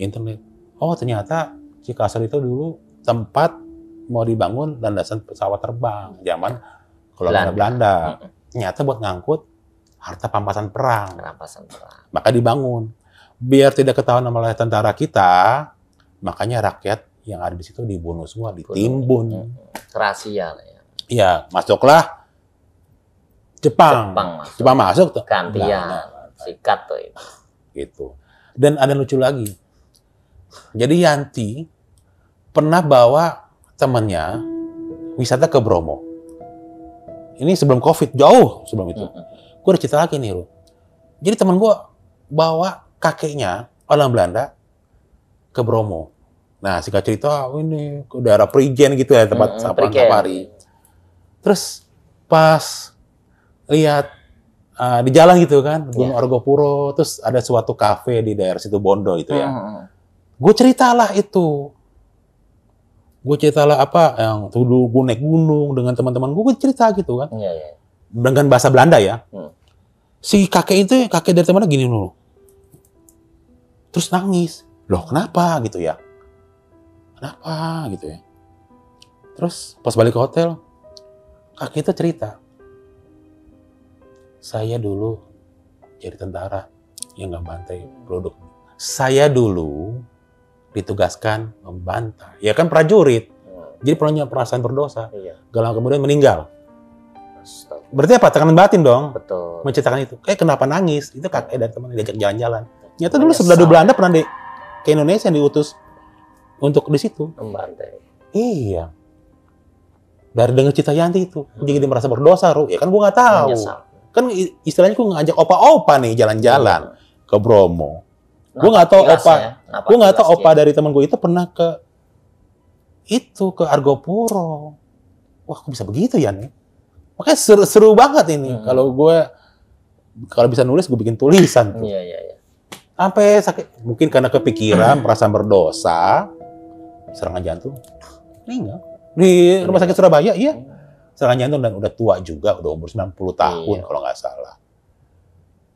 internet. Oh ternyata Cikasar itu dulu tempat mau dibangun landasan pesawat terbang zaman kolonial Belanda. Ternyata buat ngangkut harta rampasan perang. Maka dibangun. Biar tidak ketahuan oleh tentara kita, makanya rakyat yang ada di situ dibunuh semua, ditimbun. Rahasia lah ya. Iya, masuklah Jepang masuk tuh. Gantian, sikat tuh itu. Gitu. Dan ada lucu lagi. Jadi Yanti pernah bawa temannya wisata ke Bromo. Ini sebelum COVID, jauh sebelum itu. Gue udah cerita lagi nih, Ru. Jadi teman gue bawa kakeknya, orang Belanda, ke Bromo. Nah, singkat cerita, ini ke daerah Prigen gitu ya, tempat safari. Terus pas lihat di jalan gitu kan, Gunung Argopuro, terus ada suatu kafe di daerah situ Bondo itu ya. Gue ceritalah itu. Gue ceritalah apa yang dulu gue naik gunung dengan teman-teman gue cerita gitu kan. Dengan bahasa Belanda ya. Si kakek itu, kakek dari temannya gini dulu. Terus nangis. Loh kenapa gitu ya? Kenapa gitu ya? Terus pas balik ke hotel, kakek itu cerita. Saya dulu jadi tentara yang ngebantai produk. Saya dulu ditugaskan membantai. Ya kan prajurit. Jadi punya perasaan berdosa. Galang kemudian meninggal. Berarti apa? Tekanan batin dong. Betul. Menceritakan itu. Kenapa nangis? Itu kakek dan teman diajak jalan-jalan. Ternyata dulu sebelum Belanda pernah ke Indonesia yang diutus untuk di situ. Membantai. Iya. Dari dengar cerita Yanti itu, jadi dia merasa berdosa, Ya kan gua nggak tahu. Menyesal. Kan istilahnya gua ngajak opa-opa nih jalan-jalan ke Bromo. Gue nggak tahu opa dari temen gue itu pernah ke Argopuro. Wah, kok bisa begitu ya nih? Makanya seru banget ini. Kalau bisa nulis, gue bikin tulisan. Iya. Sampai sakit, mungkin karena kepikiran, perasaan berdosa, serangan jantung, meninggal di rumah sakit Surabaya. Iya, serangan jantung dan udah tua juga, udah umur 90 tahun kalau nggak salah.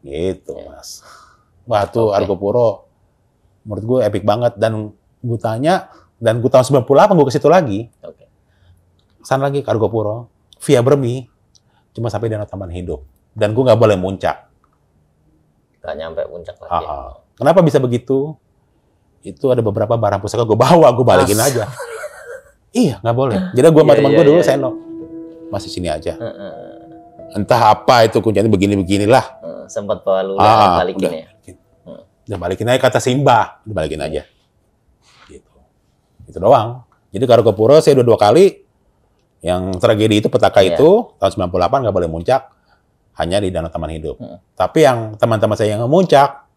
Gitu, Mas. Wah, tuh Argopuro menurut gue epic banget. Dan gue tanya, dan gue tahun 98 gue ke situ lagi. Sana lagi ke Argopuro, via Bermi, cuma sampai Danau Taman Hidup. Dan gue nggak boleh muncak. Nggak nyampe puncak lagi. Kenapa bisa begitu? Itu ada beberapa barang pusaka gue bawa, gue balikin aja. Iya, nggak boleh. Jadi gue sama teman gue dulu, saya masih sini aja. Entah apa itu kuncinya begini-beginilah. Sempat bawa lula balikin ya. Udah balikin aja kata Simba, udah balikin aja. Gitu. Itu doang. Jadi ke Argopuro saya udah 2 kali. Yang tragedi itu petaka itu tahun 98 nggak boleh muncak, hanya di Danau Taman Hidup. Tapi yang teman-teman saya yang muncak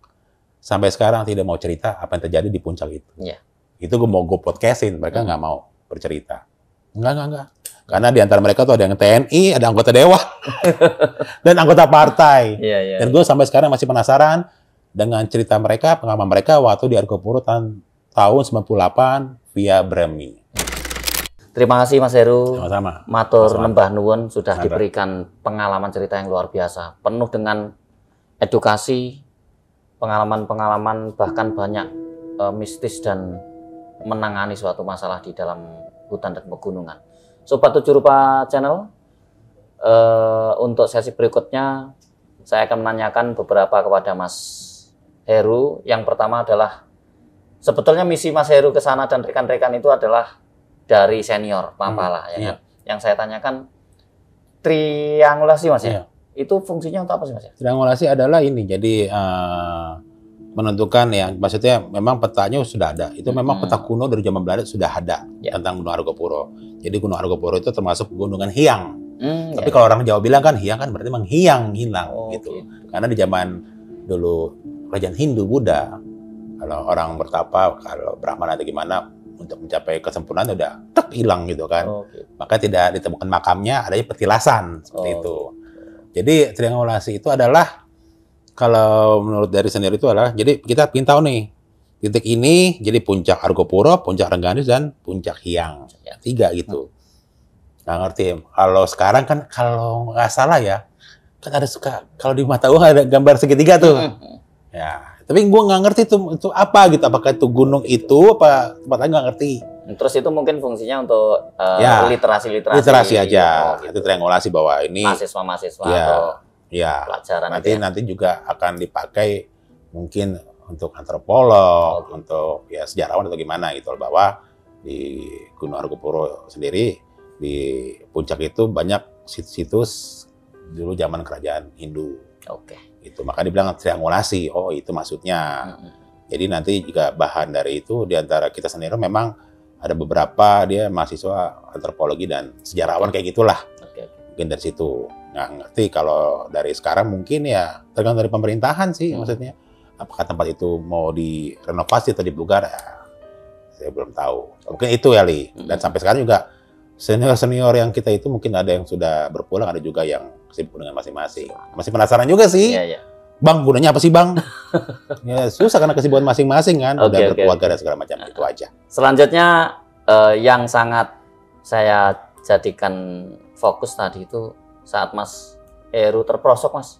sampai sekarang tidak mau cerita apa yang terjadi di puncak itu. Itu gue podcastin, mereka nggak mau bercerita. Enggak. Karena di antara mereka tuh ada yang TNI, ada anggota dewan, dan anggota partai. Dan gue sampai sekarang masih penasaran dengan cerita mereka, pengalaman mereka waktu di Argopuro tahun 98 via Bremi. Terima kasih Mas Heru. Sama-sama. Matur nembah nuwun sudah diberikan pengalaman cerita yang luar biasa, penuh dengan edukasi, pengalaman-pengalaman, bahkan banyak mistis dan menangani suatu masalah di dalam hutan dan pegunungan. Sobat 7 Rupa Channel, untuk sesi berikutnya saya akan menanyakan beberapa kepada Mas Heru. Yang pertama adalah sebetulnya misi Mas Heru ke sana dan rekan-rekan itu adalah dari senior Pampala, ya kan? Yang saya tanyakan triangulasi, Mas ya. Itu fungsinya untuk apa sih, Mas ya? Triangulasi adalah ini, jadi menentukan ya, maksudnya memang petanya sudah ada. Itu memang peta kuno dari zaman Belanda sudah ada tentang Gunung Argopuro. Jadi Gunung Argopuro itu termasuk gunungan hiang. Tapi kalau orang Jawa bilang kan hiang kan berarti memang hilang gitu. Karena di zaman dulu kerajaan Hindu Buddha, kalau orang bertapa, kalau Brahmana atau gimana, untuk mencapai kesempurnaan udah hilang gitu kan. Maka tidak ditemukan makamnya, adanya petilasan seperti itu. Jadi triangulasi itu adalah, kalau menurut dari sendiri itu adalah, jadi kita ingin tahu nih, titik ini jadi puncak Argopuro, puncak Rengganis, dan puncak Hyang. 3 gitu. Nggak ngerti. Kalau sekarang kan, kalau nggak salah ya, kan ada suka, kalau di mata gua ada gambar segitiga tuh. Ya, tapi gue nggak ngerti itu apa gitu. Apakah itu gunung itu, apa tempat lain, nggak ngerti. Terus itu mungkin fungsinya untuk literasi aja. Itu triangulasi bahwa ini mahasiswa-mahasiswa atau pelajaran. Nanti juga akan dipakai mungkin untuk antropolog, untuk sejarawan atau gimana gitu, bahwa di Gunung Argopuro sendiri di puncak itu banyak situs dulu zaman kerajaan Hindu. Itu maka dibilang triangulasi. Oh, itu maksudnya. Jadi nanti juga bahan dari itu, di antara kita sendiri memang ada beberapa dia mahasiswa antropologi dan sejarawan kayak gitulah. Mungkin dari situ. Nggak ngerti kalau dari sekarang mungkin ya tergantung dari pemerintahan sih maksudnya. Apakah tempat itu mau direnovasi atau dibongkar? Ya, saya belum tahu. Mungkin itu ya, Li. Dan sampai sekarang juga senior-senior yang kita itu mungkin ada yang sudah berpulang, ada juga yang sibuk dengan masing-masing. Masih penasaran juga sih. Iya. Bang, gunanya apa sih Bang? Ya susah karena kesibukan masing-masing kan. Udah berkeluarga dan segala macam itu aja. Selanjutnya yang sangat saya jadikan fokus tadi itu saat Mas Heru terperosok Mas.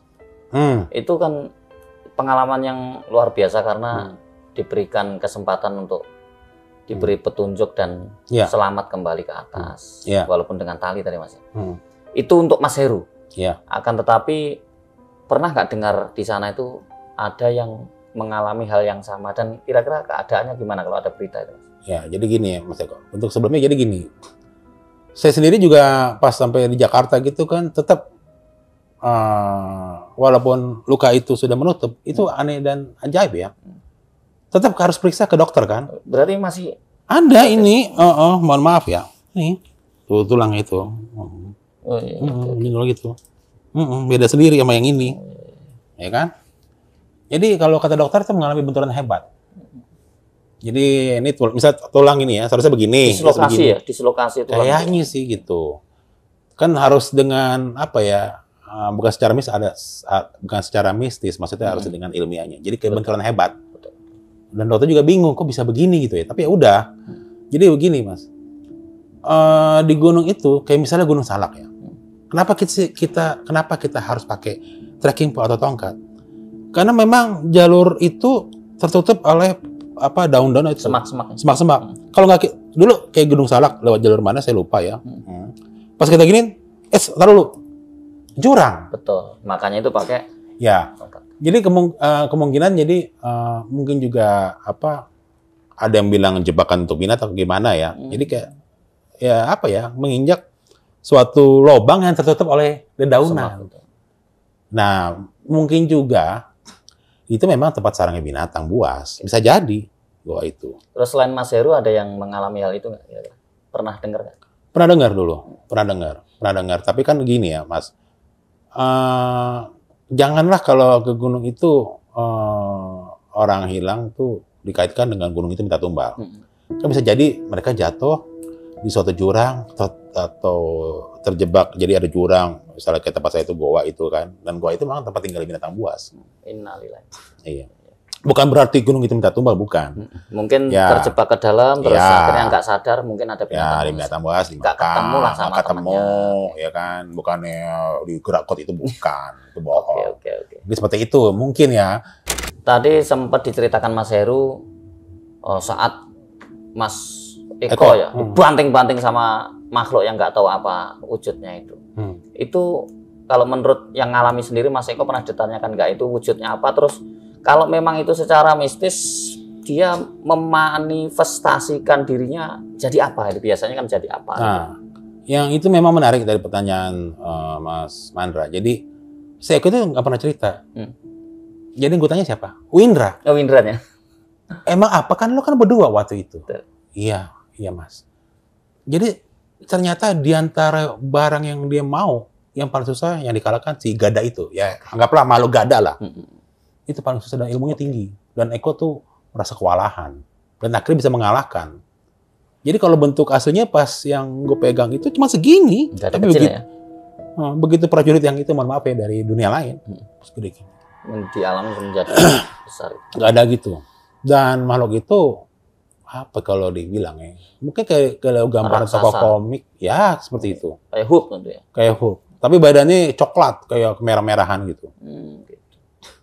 Itu kan pengalaman yang luar biasa karena diberikan kesempatan untuk diberi petunjuk dan selamat kembali ke atas, walaupun dengan tali tadi Mas. Itu untuk Mas Heru. Akan tetapi pernah nggak dengar di sana itu ada yang mengalami hal yang sama dan kira-kira keadaannya gimana kalau ada berita itu Mas? Ya, jadi gini ya Mas Eko. Untuk sebelumnya jadi gini. Saya sendiri juga pas sampai di Jakarta gitu kan tetap walaupun luka itu sudah menutup, itu aneh dan ajaib ya. Tetap harus periksa ke dokter kan. Berarti masih ada ini, mohon maaf ya. Nih, tulang itu. Kalau gitu. Beda sendiri sama yang ini. Ya kan? Jadi kalau kata dokter itu mengalami benturan hebat. Jadi ini misal tulang ini ya, seharusnya begini. Dislokasi ya, dislokasi tulang. Kayaknya sih gitu. Kan harus dengan apa ya? Bukan secara bukan secara mistis, maksudnya harus dengan ilmiahnya. Jadi kayak benturan hebat. Dan dokter juga bingung kok bisa begini gitu ya. Tapi ya udah. Jadi begini Mas. Di gunung itu kayak misalnya Gunung Salak ya. Kenapa kita harus pakai trekking pole atau tongkat? Karena memang jalur itu tertutup oleh daun-daun itu. Semak-semak. Kalau nggak dulu kayak Gunung Salak lewat jalur mana saya lupa ya. Pas kita gini, taruh dulu. Jurang. Betul. Makanya itu pakai tongkat. Jadi kemungkinan mungkin juga ada yang bilang jebakan untuk binatang atau gimana ya. Jadi kayak menginjak suatu lubang yang tertutup oleh dedaunan. Nah, mungkin juga itu memang tempat sarangnya binatang buas. Bisa jadi gua itu. Terus selain Mas Heru ada yang mengalami hal itu nggak? Pernah dengar nggak? Pernah dengar dulu. Pernah dengar. Tapi kan gini ya, Mas. Janganlah kalau ke gunung itu orang hilang tuh dikaitkan dengan gunung itu minta tumbal. Kan bisa jadi mereka jatuh di suatu jurang atau terjebak, jadi ada jurang, misalnya kayak tempat saya itu goa itu kan, dan goa itu memang tempat tinggal binatang buas. Innalillahi. Iya. Bukan berarti gunung itu minta tumbal, bukan. Mungkin terjebak ke dalam, terus akhirnya nggak sadar, mungkin ada binatang buas. Nggak ketemu lah sama temannya. Ya kan, bukannya di gerak kot itu bukan, itu bohong. Oke. Jadi seperti itu, mungkin ya. Tadi sempat diceritakan Mas Heru saat Mas Eko ya, banting-banting sama makhluk yang nggak tahu apa wujudnya itu. Itu kalau menurut yang ngalami sendiri Mas Eko pernah ditanyakan nggak itu wujudnya apa? Terus kalau memang itu secara mistis dia memanifestasikan dirinya jadi apa? Biasanya kan jadi apa? Nah, yang itu memang menarik dari pertanyaan Mas Mandra. Jadi saya Eko itu nggak pernah cerita. Jadi gue tanya siapa? Windra. Oh, Windranya. Emang apa kan lo kan berdua waktu itu? Iya Mas. Jadi ternyata di antara barang yang dia mau, yang paling susah yang dikalahkan si gada itu. Ya anggaplah makhluk gada lah. Itu paling susah dan ilmunya tinggi. Dan Eko tuh merasa kewalahan. Dan akhirnya bisa mengalahkan. Jadi kalau bentuk aslinya pas yang gue pegang itu cuma segini. Tapi begitu prajurit yang itu, mohon maaf ya, dari dunia lain. Segede gini. Di alam menjadi besar. Nggak ada gitu. Dan makhluk itu apa kalau dibilang ya? Mungkin kayak kalau gambaran tokoh komik, ya seperti itu. Kayak Hulk gitu ya? Kayak Hulk. Tapi badannya coklat, kayak merah-merahan gitu. Gitu.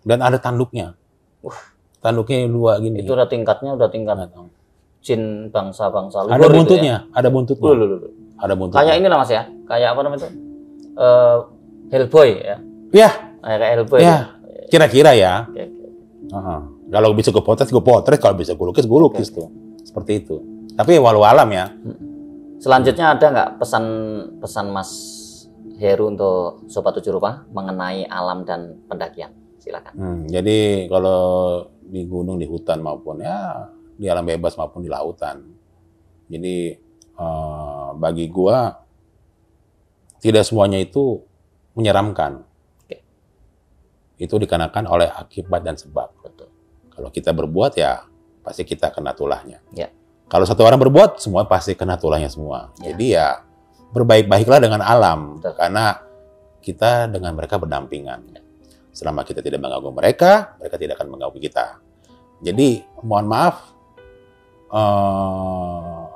Dan ada tanduknya. Tanduknya dua gini. Itu udah tingkat jin bangsa-bangsa luhur. Ada buntutnya, itu ya? Ada buntutnya. Ada buntutnya. Kayak inilah Mas ya, kayak apa namanya itu? Hellboy ya? Iya. Kayak Hellboy. Ya. Kira-kira ya. Okay. Kalau bisa gue potret. Kalau bisa gue lukis tuh. Seperti itu. Tapi walau alam ya. Selanjutnya ada nggak pesan Mas Heru untuk Sobat Tujuh Rupa mengenai alam dan pendakian? Silakan. Jadi kalau di gunung, di hutan maupun ya di alam bebas maupun di lautan. Jadi bagi gua tidak semuanya itu menyeramkan. Itu dikarenakan oleh akibat dan sebab. Betul. Kalau kita berbuat ya pasti kita kena tulahnya. Ya. Kalau satu orang berbuat, semua pasti kena tulahnya semua. Ya. Jadi ya berbaik-baiklah dengan alam. Betul. Karena kita dengan mereka berdampingan. Selama kita tidak mengganggu mereka, mereka tidak akan mengganggu kita. Jadi, mohon maaf,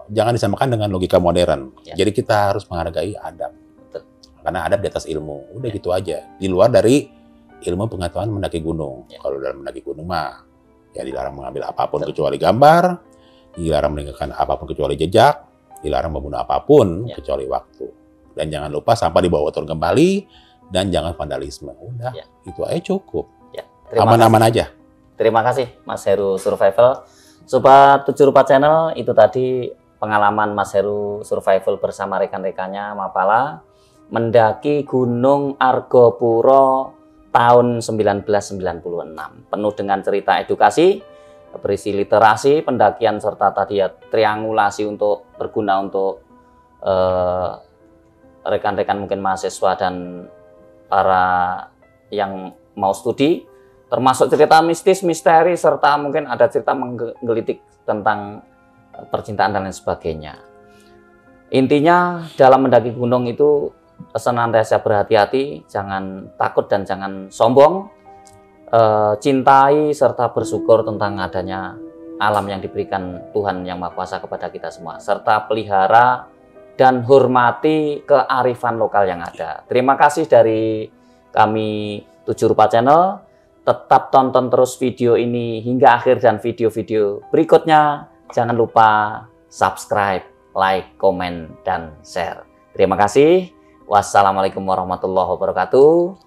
jangan disamakan dengan logika modern. Ya. Jadi kita harus menghargai adab. Betul. Karena adab di atas ilmu. Udah gitu aja. Di luar dari ilmu pengetahuan mendaki gunung. Ya. Kalau dalam mendaki gunung mah, ya dilarang mengambil apapun kecuali gambar, dilarang meninggalkan apapun kecuali jejak, dilarang membunuh apapun Ya. kecuali waktu. Dan jangan lupa sampah dibawa turun kembali, dan jangan vandalisme. Udah, Ya. itu aja cukup. Ya, terima Aman-aman kasih. aja. Terima kasih Mas Heru Survival. Sobat 7 Rupa Channel, itu tadi pengalaman Mas Heru Survival bersama rekan-rekannya Mapala mendaki Gunung Argopuro tahun 1996. Penuh dengan cerita edukasi, berisi literasi, pendakian, serta tadi ya triangulasi untuk berguna untuk rekan-rekan mungkin mahasiswa dan para yang mau studi, termasuk cerita mistis, misteri, serta mungkin ada cerita menggelitik tentang percintaan dan lain sebagainya. Intinya dalam mendaki gunung itu senantiasa berhati-hati, jangan takut dan jangan sombong, cintai serta bersyukur tentang adanya alam yang diberikan Tuhan Yang Maha Kuasa kepada kita semua, serta pelihara dan hormati kearifan lokal yang ada. Terima kasih dari kami 7 Rupa Channel. Tetap tonton terus video ini hingga akhir dan video-video berikutnya. Jangan lupa subscribe, like, komen, dan share. Terima kasih. Wassalamualaikum warahmatullahi wabarakatuh.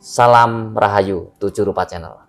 Salam Rahayu 7 Rupa Channel.